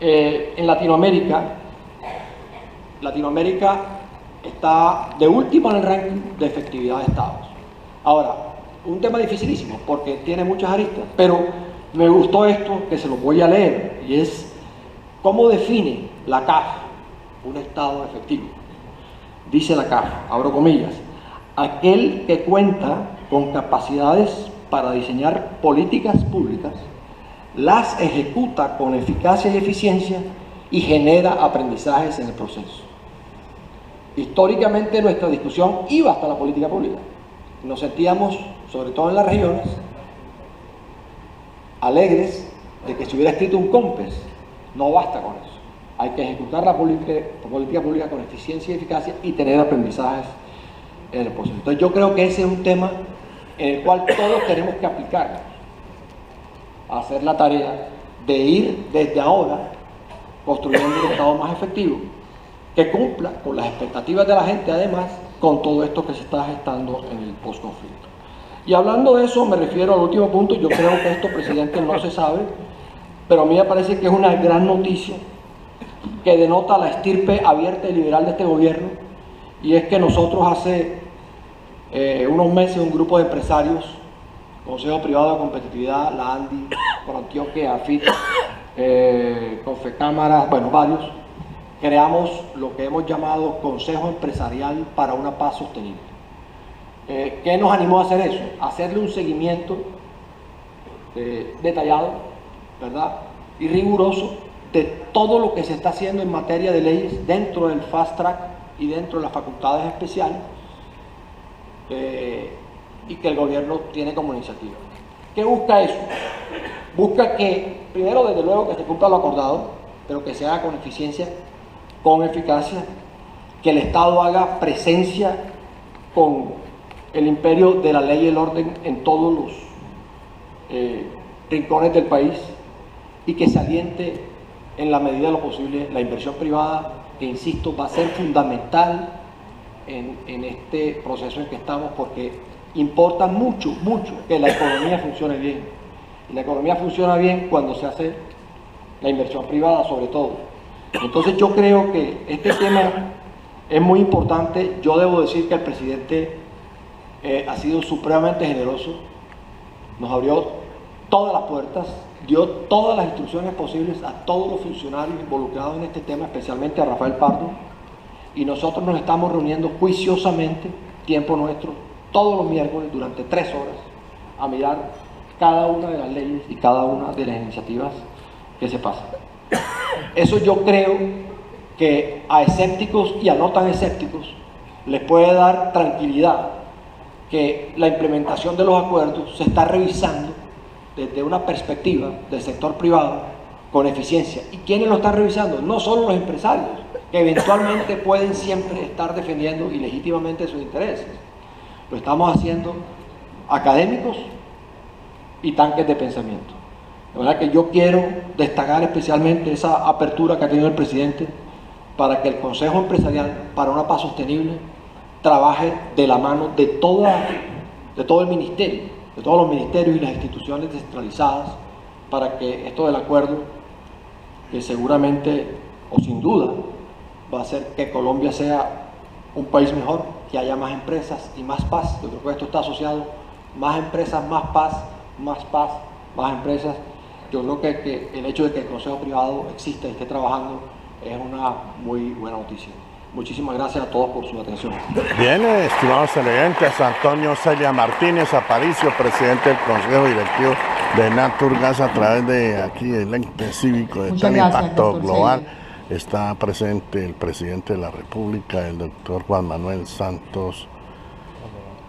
en Latinoamérica está de último en el ranking de efectividad de estados. Ahora, un tema dificilísimo porque tiene muchas aristas, pero me gustó esto que se lo voy a leer y es cómo define la CAF un estado efectivo. Dice la CAF, abro comillas, aquel que cuenta con capacidades para diseñar políticas públicas, las ejecuta con eficacia y eficiencia y genera aprendizajes en el proceso. Históricamente nuestra discusión iba hasta la política pública. Nos sentíamos, sobre todo en las regiones, alegres de que se hubiera escrito un COMPES. No basta con eso. Hay que ejecutar la política pública con eficiencia y eficacia y tener aprendizajes en el proceso. Entonces yo creo que ese es un tema en el cual todos tenemos que aplicar, a hacer la tarea de ir desde ahora construyendo un estado más efectivo que cumpla con las expectativas de la gente, además con todo esto que se está gestando en el posconflicto. Y hablando de eso, me refiero al último punto. Yo creo que esto, presidente, no se sabe, pero a mí me parece que es una gran noticia que denota la estirpe abierta y liberal de este gobierno, y es que nosotros hace unos meses un grupo de empresarios, Consejo Privado de Competitividad, la ANDI, por Antioquia, AFIT, Confecámaras, bueno, varios, creamos lo que hemos llamado Consejo Empresarial para una Paz Sostenible. ¿Qué nos animó a hacer eso? A hacerle un seguimiento detallado, ¿verdad?, y riguroso de todo lo que se está haciendo en materia de leyes dentro del Fast Track y dentro de las facultades especiales y que el gobierno tiene como iniciativa. ¿Qué busca eso? Busca que, primero, desde luego, que se cumpla lo acordado, pero que se haga con eficiencia, con eficacia, que el Estado haga presencia con el imperio de la ley y el orden en todos los rincones del país, y que se aliente en la medida de lo posible la inversión privada, que insisto va a ser fundamental en este proceso en que estamos, porque importa mucho que la economía funcione bien, y la economía funciona bien cuando se hace la inversión privada sobre todo. Entonces yo creo que este tema es muy importante. Yo debo decir que el presidente ha sido supremamente generoso, nos abrió todas las puertas, dio todas las instrucciones posibles a todos los funcionarios involucrados en este tema, especialmente a Rafael Pardo, y nosotros nos estamos reuniendo juiciosamente, tiempo nuestro, todos los miércoles durante 3 horas, a mirar cada una de las leyes y cada una de las iniciativas que se pasan. Eso yo creo que a escépticos y a no tan escépticos les puede dar tranquilidad, que la implementación de los acuerdos se está revisando desde una perspectiva del sector privado con eficiencia. ¿Y quiénes lo están revisando? No solo los empresarios, que eventualmente pueden siempre estar defendiendo ilegítimamente sus intereses. Lo estamos haciendo académicos y tanques de pensamiento. De verdad que yo quiero destacar especialmente esa apertura que ha tenido el presidente para que el Consejo Empresarial para una Paz Sostenible trabaje de la mano de todo el ministerio, de todos los ministerios y las instituciones descentralizadas, para que esto del acuerdo, que seguramente o sin duda va a hacer que Colombia sea un país mejor, que haya más empresas y más paz. Yo creo que esto está asociado: más empresas, más paz, más empresas, yo creo que el hecho de que el Consejo Privado exista y esté trabajando es una muy buena noticia. Muchísimas gracias a todos por su atención. Bien, estimados televidentes, Antonio Celia Martínez Aparicio, presidente del Consejo Directivo de Naturgas, a través de aquí el ente cívico de Muchas tal gracias, impacto doctor global. Celia. Está presente el presidente de la República, el doctor Juan Manuel Santos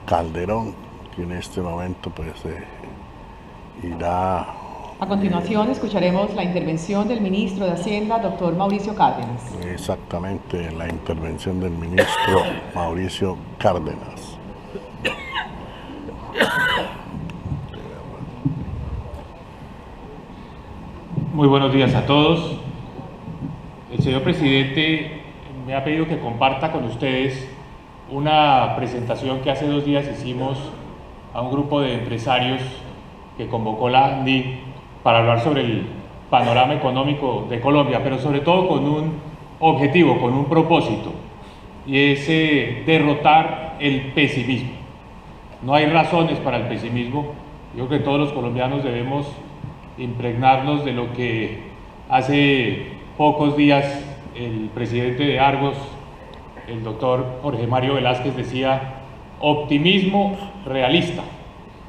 Calderón, que en este momento pues irá. A continuación escucharemos la intervención del ministro de Hacienda, doctor Mauricio Cárdenas. Exactamente, la intervención del ministro Mauricio Cárdenas. Muy buenos días a todos. El señor presidente me ha pedido que comparta con ustedes una presentación que hace 2 días hicimos a un grupo de empresarios que convocó la ANDI para hablar sobre el panorama económico de Colombia, pero sobre todo con un objetivo, con un propósito, y es derrotar el pesimismo. No hay razones para el pesimismo. Yo creo que todos los colombianos debemos impregnarnos de lo que hace pocos días el presidente de Argos, el doctor Jorge Mario Velázquez, decía: optimismo realista,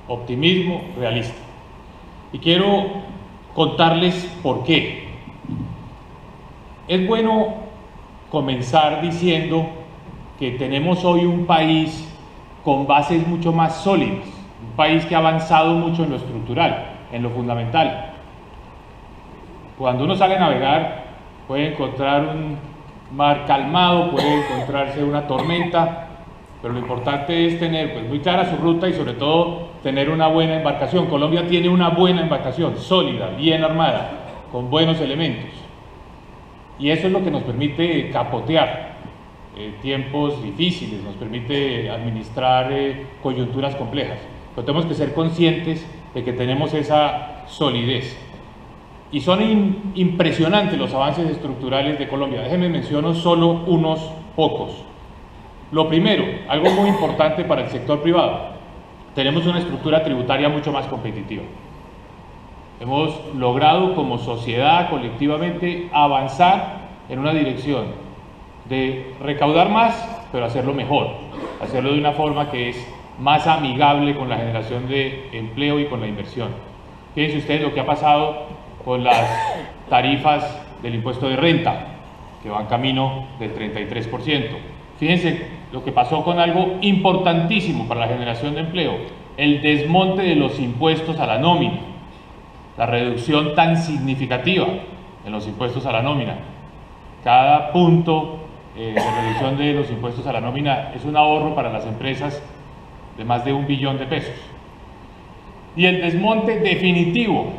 optimismo realista. Y quiero contarles por qué. Es bueno comenzar diciendo que tenemos hoy un país con bases mucho más sólidas, un país que ha avanzado mucho en lo estructural, en lo fundamental. Cuando uno sale a navegar puede encontrar un mar calmado, puede encontrarse una tormenta, pero lo importante es tener pues muy clara su ruta y sobre todo tener una buena embarcación. Colombia tiene una buena embarcación, sólida, bien armada, con buenos elementos. Y eso es lo que nos permite capotear tiempos difíciles, nos permite administrar coyunturas complejas. Pero tenemos que ser conscientes de que tenemos esa solidez. Y son impresionantes los avances estructurales de Colombia. Déjenme mencionar solo unos pocos. Lo primero, algo muy importante para el sector privado, tenemos una estructura tributaria mucho más competitiva. Hemos logrado como sociedad, colectivamente, avanzar en una dirección de recaudar más, pero hacerlo mejor, hacerlo de una forma que es más amigable con la generación de empleo y con la inversión. Fíjense ustedes lo que ha pasado con las tarifas del impuesto de renta, que van camino del 33%. Fíjense lo que pasó con algo importantísimo para la generación de empleo, el desmonte de los impuestos a la nómina, la reducción tan significativa en los impuestos a la nómina. Cada punto de reducción de los impuestos a la nómina es un ahorro para las empresas de más de 1 billón de pesos. Y el desmonte definitivo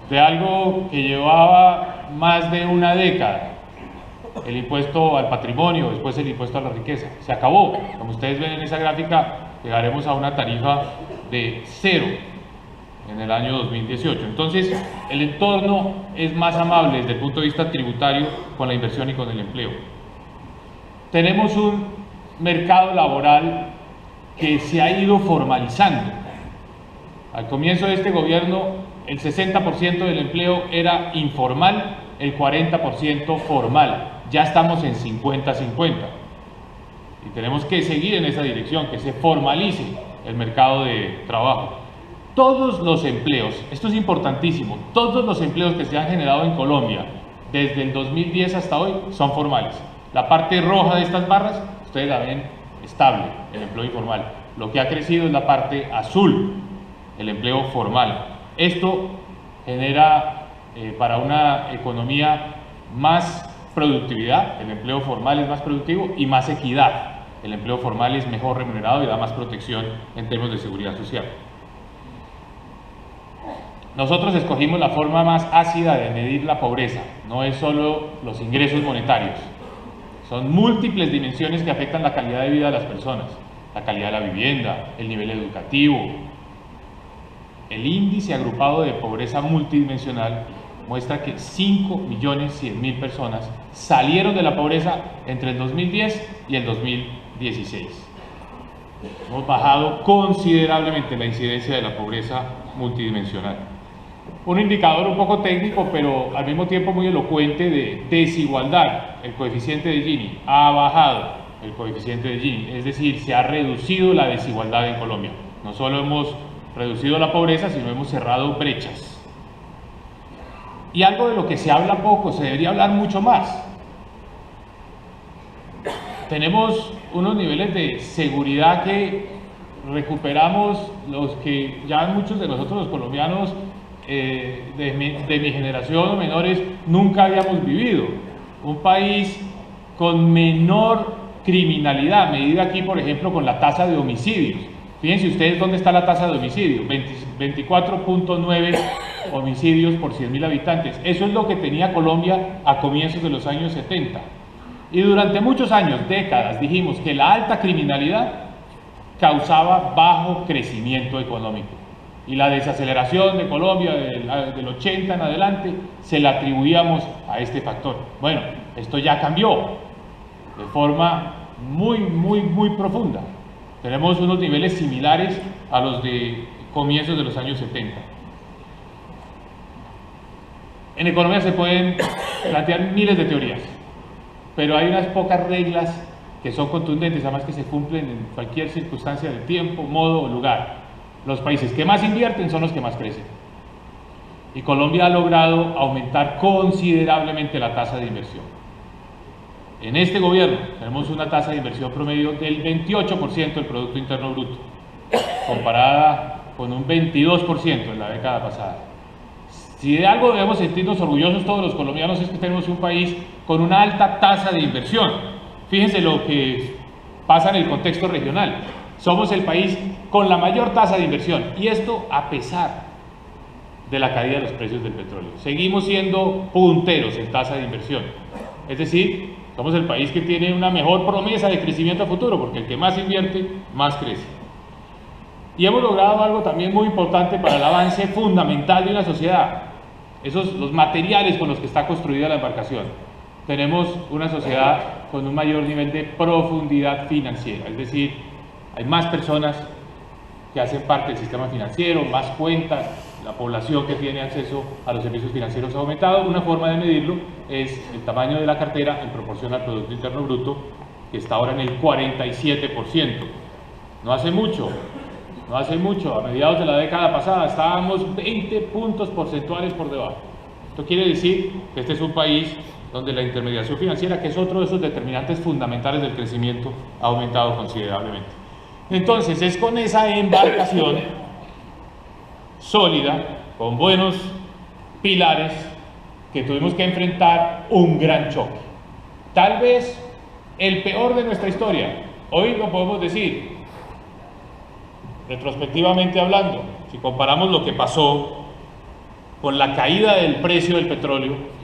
de algo que llevaba más de una década, el impuesto al patrimonio, después el impuesto a la riqueza. Se acabó. Como ustedes ven en esa gráfica, llegaremos a una tarifa de 0 en el año 2018. Entonces, el entorno es más amable desde el punto de vista tributario con la inversión y con el empleo. Tenemos un mercado laboral que se ha ido formalizando. Al comienzo de este gobierno, el 60% del empleo era informal, el 40% formal. Ya estamos en 50-50 y tenemos que seguir en esa dirección, que se formalice el mercado de trabajo. Todos los empleos, esto es importantísimo, todos los empleos que se han generado en Colombia desde el 2010 hasta hoy son formales. La parte roja de estas barras, ustedes la ven estable, el empleo informal. Lo que ha crecido es la parte azul, el empleo formal. Esto genera para una economía más productividad, el empleo formal es más productivo, y más equidad. El empleo formal es mejor remunerado y da más protección en términos de seguridad social. Nosotros escogimos la forma más ácida de medir la pobreza. No es solo los ingresos monetarios. Son múltiples dimensiones que afectan la calidad de vida de las personas. La calidad de la vivienda, el nivel educativo. El índice agrupado de pobreza multidimensional muestra que 5.100.000 personas salieron de la pobreza entre el 2010 y el 2016. Hemos bajado considerablemente la incidencia de la pobreza multidimensional. un indicador un poco técnico, pero al mismo tiempo muy elocuente de desigualdad. El coeficiente de Gini ha bajado, el coeficiente de Gini, es decir, se ha reducido la desigualdad en Colombia. No solo hemos reducido la pobreza, sino hemos cerrado brechas. Y algo de lo que se habla poco, se debería hablar mucho más. Tenemos unos niveles de seguridad que recuperamos los que ya muchos de nosotros los colombianos de mi generación o menores nunca habíamos vivido. Un país con menor criminalidad, medida aquí por ejemplo con la tasa de homicidios. Fíjense ustedes dónde está la tasa de homicidio, 24.9 homicidios por 100.000 habitantes. Eso es lo que tenía Colombia a comienzos de los años 70. Y durante muchos años, décadas, dijimos que la alta criminalidad causaba bajo crecimiento económico. Y la desaceleración de Colombia del 80 en adelante se la atribuíamos a este factor. Bueno, esto ya cambió de forma muy profunda. Tenemos unos niveles similares a los de comienzos de los años 70. En economía se pueden plantear miles de teorías, pero hay unas pocas reglas que son contundentes, además que se cumplen en cualquier circunstancia de tiempo, modo o lugar. Los países que más invierten son los que más crecen. Y Colombia ha logrado aumentar considerablemente la tasa de inversión. En este gobierno tenemos una tasa de inversión promedio del 28% del Producto Interno Bruto, comparada con un 22% en la década pasada. Si de algo debemos sentirnos orgullosos todos los colombianos es que tenemos un país con una alta tasa de inversión. Fíjense lo que pasa en el contexto regional. Somos el país con la mayor tasa de inversión, y esto a pesar de la caída de los precios del petróleo. Seguimos siendo punteros en tasa de inversión. Es decir, somos el país que tiene una mejor promesa de crecimiento a futuro, porque el que más invierte, más crece. Y hemos logrado algo también muy importante para el avance fundamental de una sociedad. Los materiales con los que está construida la embarcación. Tenemos una sociedad con un mayor nivel de profundidad financiera, es decir, hay más personas que hacen parte del sistema financiero, más cuentas, la población que tiene acceso a los servicios financieros ha aumentado. Una forma de medirlo es el tamaño de la cartera en proporción al Producto Interno Bruto, que está ahora en el 47%. No hace mucho, a mediados de la década pasada estábamos 20 puntos porcentuales por debajo. Esto quiere decir que este es un país donde la intermediación financiera, que es otro de esos determinantes fundamentales del crecimiento, ha aumentado considerablemente. Entonces, es con esa embarcación sólida, con buenos pilares, que tuvimos que enfrentar un gran choque. Tal vez el peor de nuestra historia. Hoy lo podemos decir, retrospectivamente hablando, si comparamos lo que pasó con la caída del precio del petróleo,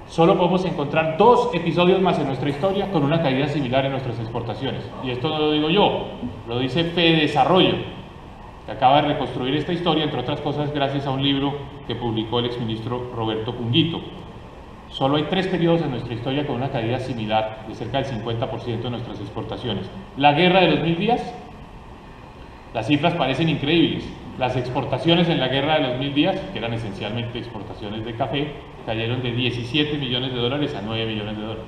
solo podemos encontrar 2 episodios más en nuestra historia con una caída similar en nuestras exportaciones. Y esto no lo digo yo, lo dice Fedesarrollo, que acaba de reconstruir esta historia, entre otras cosas, gracias a un libro que publicó el exministro Roberto Punguito. Solo hay 3 periodos en nuestra historia con una caída similar de cerca del 50% de nuestras exportaciones. La guerra de los 1000 días, las cifras parecen increíbles. Las exportaciones en la guerra de los 1000 días, que eran esencialmente exportaciones de café, cayeron de 17 millones de dólares a 9 millones de dólares.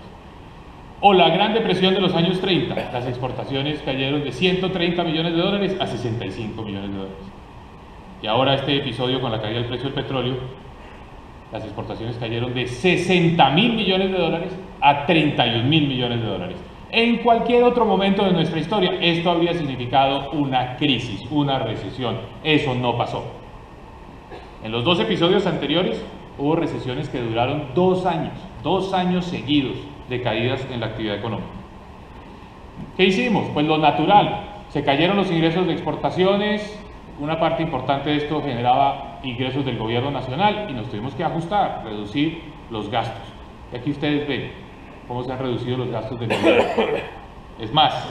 O la Gran Depresión de los años 30, las exportaciones cayeron de 130 millones de dólares a 65 millones de dólares. Y ahora este episodio con la caída del precio del petróleo, las exportaciones cayeron de 60.000 millones de dólares a 31.000 millones de dólares. En cualquier otro momento de nuestra historia, esto habría significado una crisis, una recesión. Eso no pasó. En los 2 episodios anteriores, hubo recesiones que duraron 2 años seguidos de caídas en la actividad económica. ¿Qué hicimos? Pues lo natural, se cayeron los ingresos de exportaciones, una parte importante de esto generaba ingresos del gobierno nacional y nos tuvimos que ajustar, reducir los gastos. Y aquí ustedes ven cómo se han reducido los gastos del gobierno. Es más,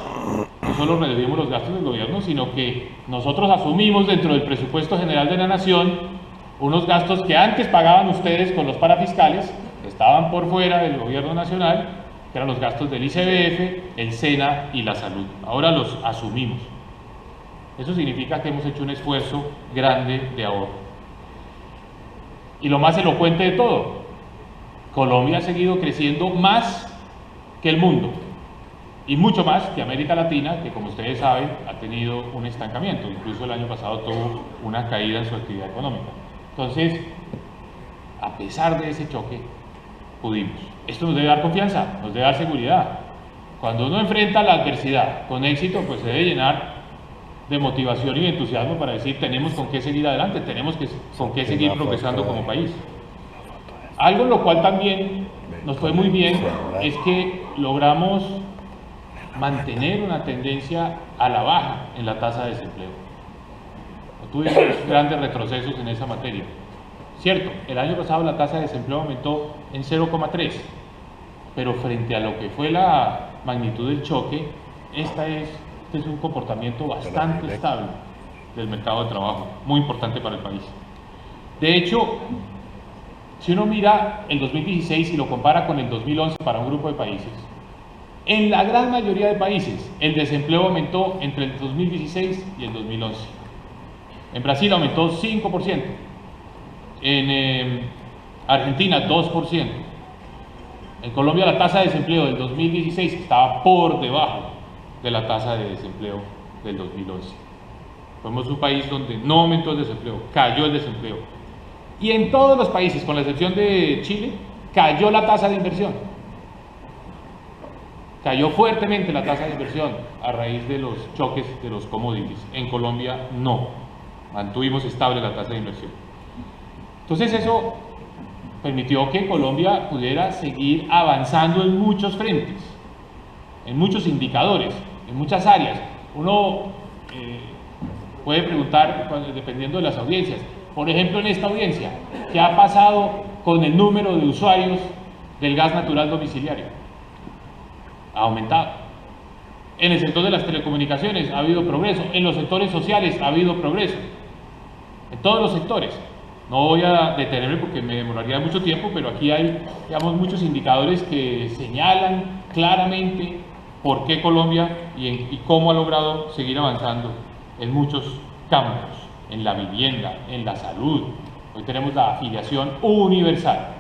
no solo reducimos los gastos del gobierno, sino que nosotros asumimos dentro del presupuesto general de la nación unos gastos que antes pagaban ustedes con los parafiscales, que estaban por fuera del gobierno nacional, que eran los gastos del ICBF, el SENA y la salud. Ahora los asumimos. Eso significa que hemos hecho un esfuerzo grande de ahorro. Y lo más elocuente de todo, Colombia ha seguido creciendo más que el mundo y mucho más que América Latina, que como ustedes saben ha tenido un estancamiento, incluso el año pasado tuvo una caída en su actividad económica. Entonces, a pesar de ese choque, pudimos. Esto nos debe dar confianza, nos debe dar seguridad. Cuando uno enfrenta la adversidad con éxito, pues se debe llenar de motivación y de entusiasmo para decir, tenemos con qué seguir adelante, tenemos con qué seguir progresando como país. Algo en lo cual también nos fue muy bien es que logramos mantener una tendencia a la baja en la tasa de desempleo. No tuvimos grandes retrocesos en esa materia. Cierto, el año pasado la tasa de desempleo aumentó en 0,3, pero frente a lo que fue la magnitud del choque, este es un comportamiento bastante estable del mercado de trabajo, muy importante para el país. De hecho, si uno mira el 2016 y lo compara con el 2011 para un grupo de países, en la gran mayoría de países el desempleo aumentó entre el 2016 y el 2011. En Brasil aumentó 5%, en Argentina 2%. En Colombia la tasa de desempleo del 2016 estaba por debajo de la tasa de desempleo del 2011. Fuimos un país donde no aumentó el desempleo, cayó el desempleo. Y en todos los países, con la excepción de Chile, cayó la tasa de inversión. Cayó fuertemente la tasa de inversión a raíz de los choques de los commodities. En Colombia no, mantuvimos estable la tasa de inversión. Entonces eso permitió que Colombia pudiera seguir avanzando en muchos frentes, en muchos indicadores, en muchas áreas. Uno puede preguntar, dependiendo de las audiencias, por ejemplo en esta audiencia, ¿qué ha pasado con el número de usuarios del gas natural domiciliario? Ha aumentado. En el sector de las telecomunicaciones ha habido progreso, en los sectores sociales ha habido progreso, en todos los sectores. No voy a detenerme porque me demoraría mucho tiempo, pero aquí hay, digamos, muchos indicadores que señalan claramente por qué Colombia y cómo ha logrado seguir avanzando en muchos campos, en la vivienda, en la salud. Hoy tenemos la afiliación universal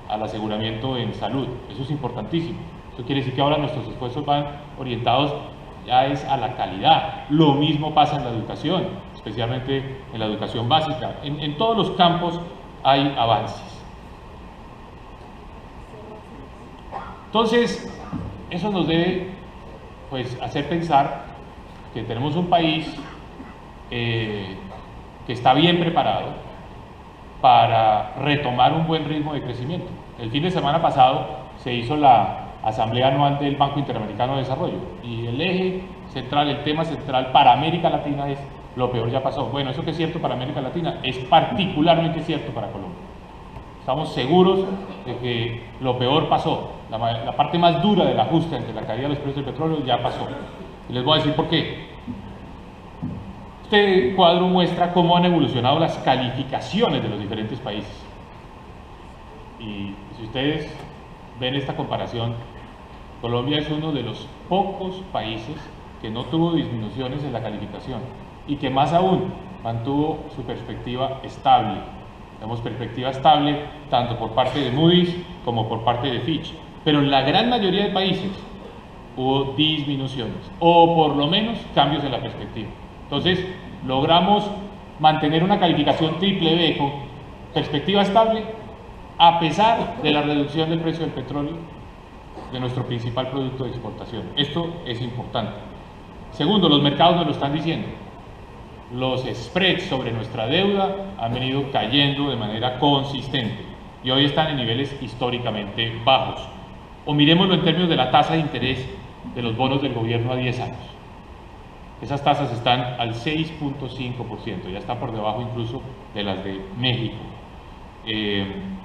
al aseguramiento en salud. Eso es importantísimo. Eso quiere decir que ahora nuestros esfuerzos van orientados ya es a la calidad. Lo mismo pasa en la educación, especialmente en la educación básica. En todos los campos hay avances. Entonces, eso nos debe pues, hacer pensar que tenemos un país que está bien preparado para retomar un buen ritmo de crecimiento. El fin de semana pasado se hizo la Asamblea Anual del Banco Interamericano de Desarrollo y el eje central, el tema central para América Latina es lo peor ya pasó. Bueno, eso que es cierto para América Latina es particularmente cierto para Colombia. Estamos seguros de que lo peor pasó. La parte más dura del ajuste entre la caída de los precios del petróleo ya pasó. Y les voy a decir por qué. Este cuadro muestra cómo han evolucionado las calificaciones de los diferentes países. Y si ustedes ven esta comparación, Colombia es uno de los pocos países que no tuvo disminuciones en la calificación y que más aún mantuvo su perspectiva estable. Tenemos perspectiva estable tanto por parte de Moody's como por parte de Fitch, pero en la gran mayoría de países hubo disminuciones o por lo menos cambios en la perspectiva. Entonces logramos mantener una calificación triple B con perspectiva estable a pesar de la reducción del precio del petróleo, de nuestro principal producto de exportación. Esto es importante. Segundo, los mercados nos lo están diciendo. Los spreads sobre nuestra deuda han venido cayendo de manera consistente y hoy están en niveles históricamente bajos. O miremoslo en términos de la tasa de interés de los bonos del gobierno a 10 años. Esas tasas están al 6.5%, ya están por debajo incluso de las de México.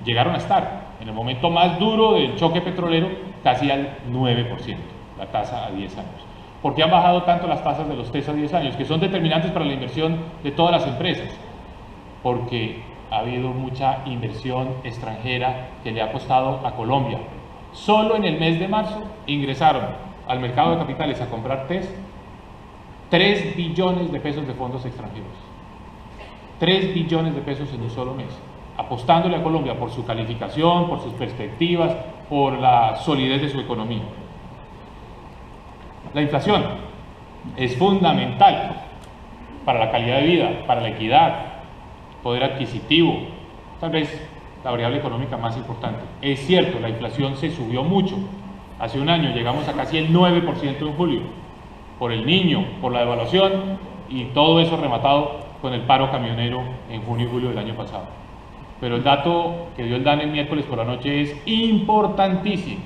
Llegaron a estar en el momento más duro del choque petrolero casi al 9%, la tasa a 10 años. ¿Por qué han bajado tanto las tasas de los TES a 10 años? Que son determinantes para la inversión de todas las empresas. Porque ha habido mucha inversión extranjera que le ha costado a Colombia. Solo en el mes de marzo ingresaron al mercado de capitales a comprar TES 3 billones de pesos de fondos extranjeros. 3 billones de pesos en un solo mes. apostándole a Colombia por su calificación, por sus perspectivas, por la solidez de su economía. La inflación es fundamental para la calidad de vida, para la equidad, poder adquisitivo, tal vez la variable económica más importante. Es cierto, la inflación se subió mucho. Hace un año llegamos a casi el 9% en julio, por el niño, por la devaluación y todo eso rematado con el paro camionero en junio y julio del año pasado. Pero el dato que dio el DANE el miércoles por la noche es importantísimo.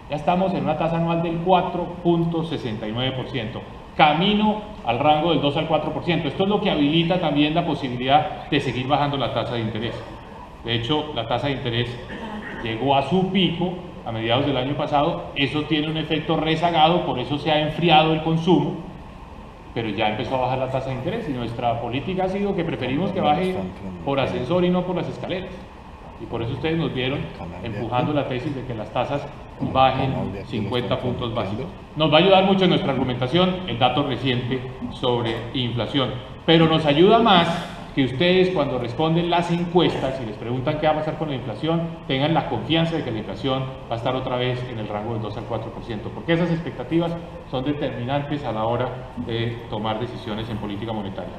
Ya estamos en una tasa anual del 4.69%, camino al rango del 2 al 4%. Esto es lo que habilita también la posibilidad de seguir bajando la tasa de interés. De hecho, la tasa de interés llegó a su pico a mediados del año pasado. Eso tiene un efecto rezagado, por eso se ha enfriado el consumo, pero ya empezó a bajar la tasa de interés y nuestra política ha sido que preferimos que baje por ascensor y no por las escaleras. Y por eso ustedes nos vieron empujando la tesis de que las tasas bajen 50 puntos básicos. Nos va a ayudar mucho en nuestra argumentación el dato reciente sobre inflación, pero nos ayuda más que ustedes, cuando responden las encuestas y les preguntan qué va a pasar con la inflación, tengan la confianza de que la inflación va a estar otra vez en el rango del 2 al 4%, porque esas expectativas son determinantes a la hora de tomar decisiones en política monetaria.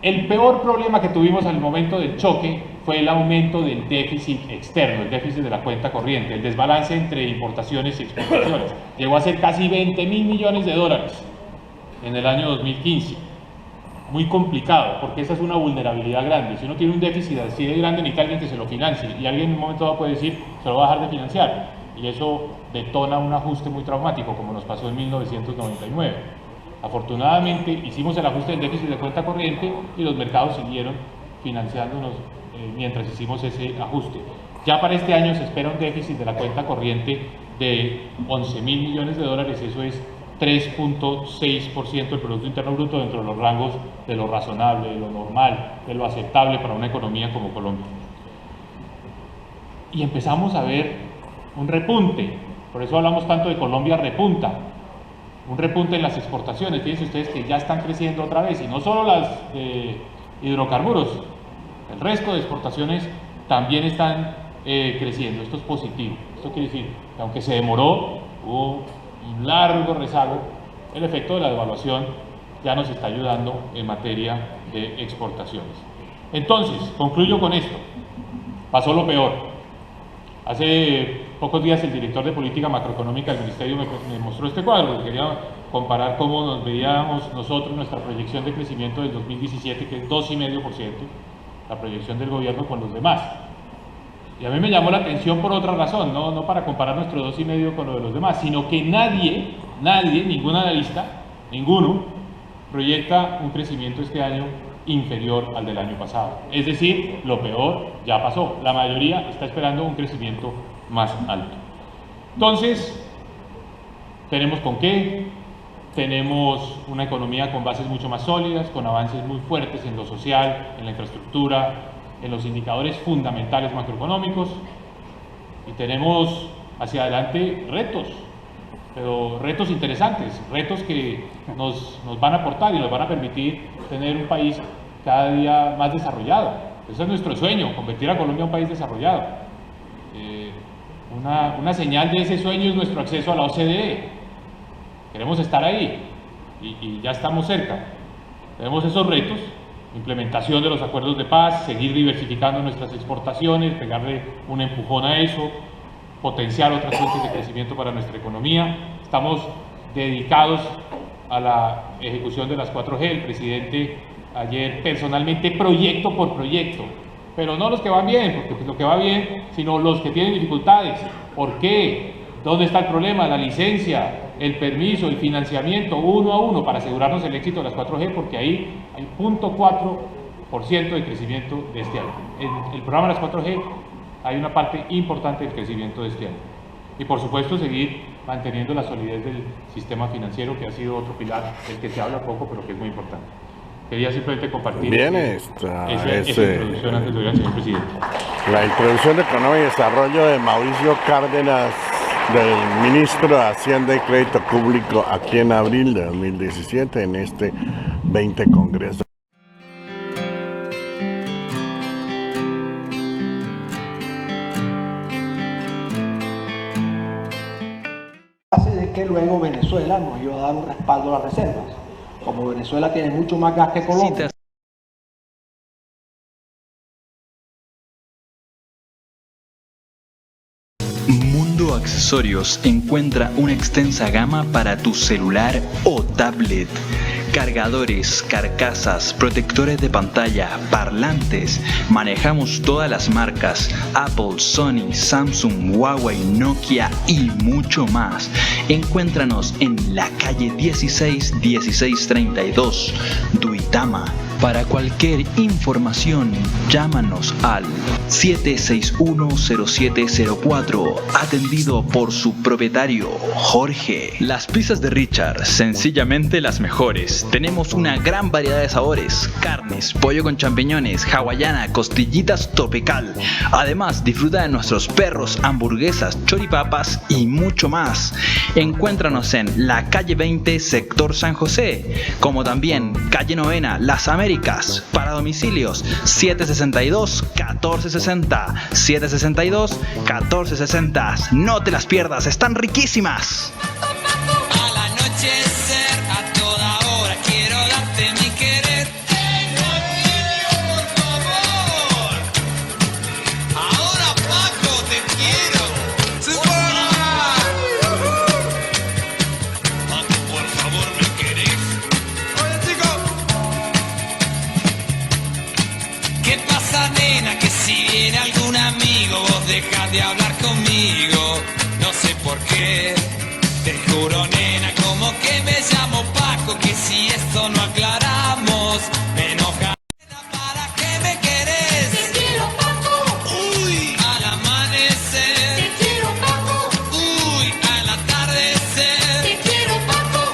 El peor problema que tuvimos al momento del choque fue el aumento del déficit externo, el déficit de la cuenta corriente, el desbalance entre importaciones y exportaciones. Llegó a ser casi 20.000 millones de dólares en el año 2015. Muy complicado, porque esa es una vulnerabilidad grande. Si uno tiene un déficit así de grande, necesita alguien que se lo financie, y alguien en un momento dado puede decir, se lo va a dejar de financiar, y eso detona un ajuste muy traumático, como nos pasó en 1999. Afortunadamente hicimos el ajuste del déficit de cuenta corriente y los mercados siguieron financiándonos mientras hicimos ese ajuste. Ya para este año se espera un déficit de la cuenta corriente de 11.000 millones de dólares, eso es 3.6% del Producto Interno Bruto, dentro de los rangos de lo razonable, de lo normal, de lo aceptable para una economía como Colombia. Y empezamos a ver un repunte, por eso hablamos tanto de Colombia repunta, un repunte en las exportaciones. Fíjense ustedes que ya están creciendo otra vez, y no solo las hidrocarburos, el resto de exportaciones también están creciendo. Esto es positivo. Esto quiere decir que aunque se demoró, hubo un largo rezago, el efecto de la devaluación ya nos está ayudando en materia de exportaciones. Entonces, concluyo con esto. Pasó lo peor. Hace pocos días el director de política macroeconómica del ministerio me mostró este cuadro. Quería comparar cómo nos veíamos nosotros, nuestra proyección de crecimiento del 2017, que es 2,5%, la proyección del gobierno con los demás. Y a mí me llamó la atención por otra razón, no para comparar nuestro 2,5 con lo de los demás, sino que nadie, ningún analista, ninguno, proyecta un crecimiento este año inferior al del año pasado. Es decir, lo peor ya pasó. La mayoría está esperando un crecimiento más alto. Entonces, tenemos con qué, tenemos una economía con bases mucho más sólidas, con avances muy fuertes en lo social, en la infraestructura, en los indicadores fundamentales macroeconómicos, y tenemos hacia adelante retos, pero retos interesantes, retos que nos van a aportar y nos van a permitir tener un país cada día más desarrollado. Ese es nuestro sueño, convertir a Colombia en un país desarrollado. Una señal de ese sueño es nuestro acceso a la OCDE. Queremos estar ahí y ya estamos cerca. Tenemos esos retos: implementación de los acuerdos de paz, seguir diversificando nuestras exportaciones, pegarle un empujón a eso, potenciar otras fuentes de crecimiento para nuestra economía. Estamos dedicados a la ejecución de las 4G. El presidente ayer personalmente, proyecto por proyecto, pero no los que van bien, porque pues lo que va bien, sino los que tienen dificultades. ¿Por qué? ¿Dónde está el problema? La licencia, el permiso, el financiamiento, uno a uno, para asegurarnos el éxito de las 4G, porque ahí hay 0.4% de crecimiento de este año. En el programa de las 4G hay una parte importante del crecimiento de este año. Y por supuesto seguir manteniendo la solidez del sistema financiero, que ha sido otro pilar del que se habla poco, pero que es muy importante. Quería simplemente compartir esa introducción antes de oír al señor presidente. La introducción de Economía y Desarrollo de Mauricio Cárdenas, del ministro de Hacienda y Crédito Público, aquí en abril de 2017, en este 20 Congreso. que luego Venezuela nos iba a dar un respaldo a las reservas. Como Venezuela tiene mucho más gas que Colombia. Mundo Accesorios encuentra una extensa gama para tu celular o tablet. Cargadores, carcasas, protectores de pantalla, parlantes. Manejamos todas las marcas: Apple, Sony, Samsung, Huawei, Nokia y mucho más. Encuéntranos en la calle 1632, Duitama. Para cualquier información, llámanos al 761-0704, atendido por su propietario, Jorge. Las pizzas de Richard, sencillamente las mejores. Tenemos una gran variedad de sabores: carnes, pollo con champiñones, hawaiana, costillitas tropical. Además, disfruta de nuestros perros, hamburguesas, choripapas y mucho más. Encuéntranos en la calle 20, sector San José, como también calle Novena, Las Américas. Para domicilios 762-1460, 762-1460. No te las pierdas, están riquísimas. Al anochecer, a toda hora, quiero darte mi querer. Por favor. Ahora, Paco, te quiero. Paco, por favor, ¿me querés? Oye, chicos. ¿Qué pasa, nena? Que si viene algún amigo, vos dejás de hablar conmigo. No sé por qué. Te juro, nena, como que me llamo Paco, que si esto no aclaramos,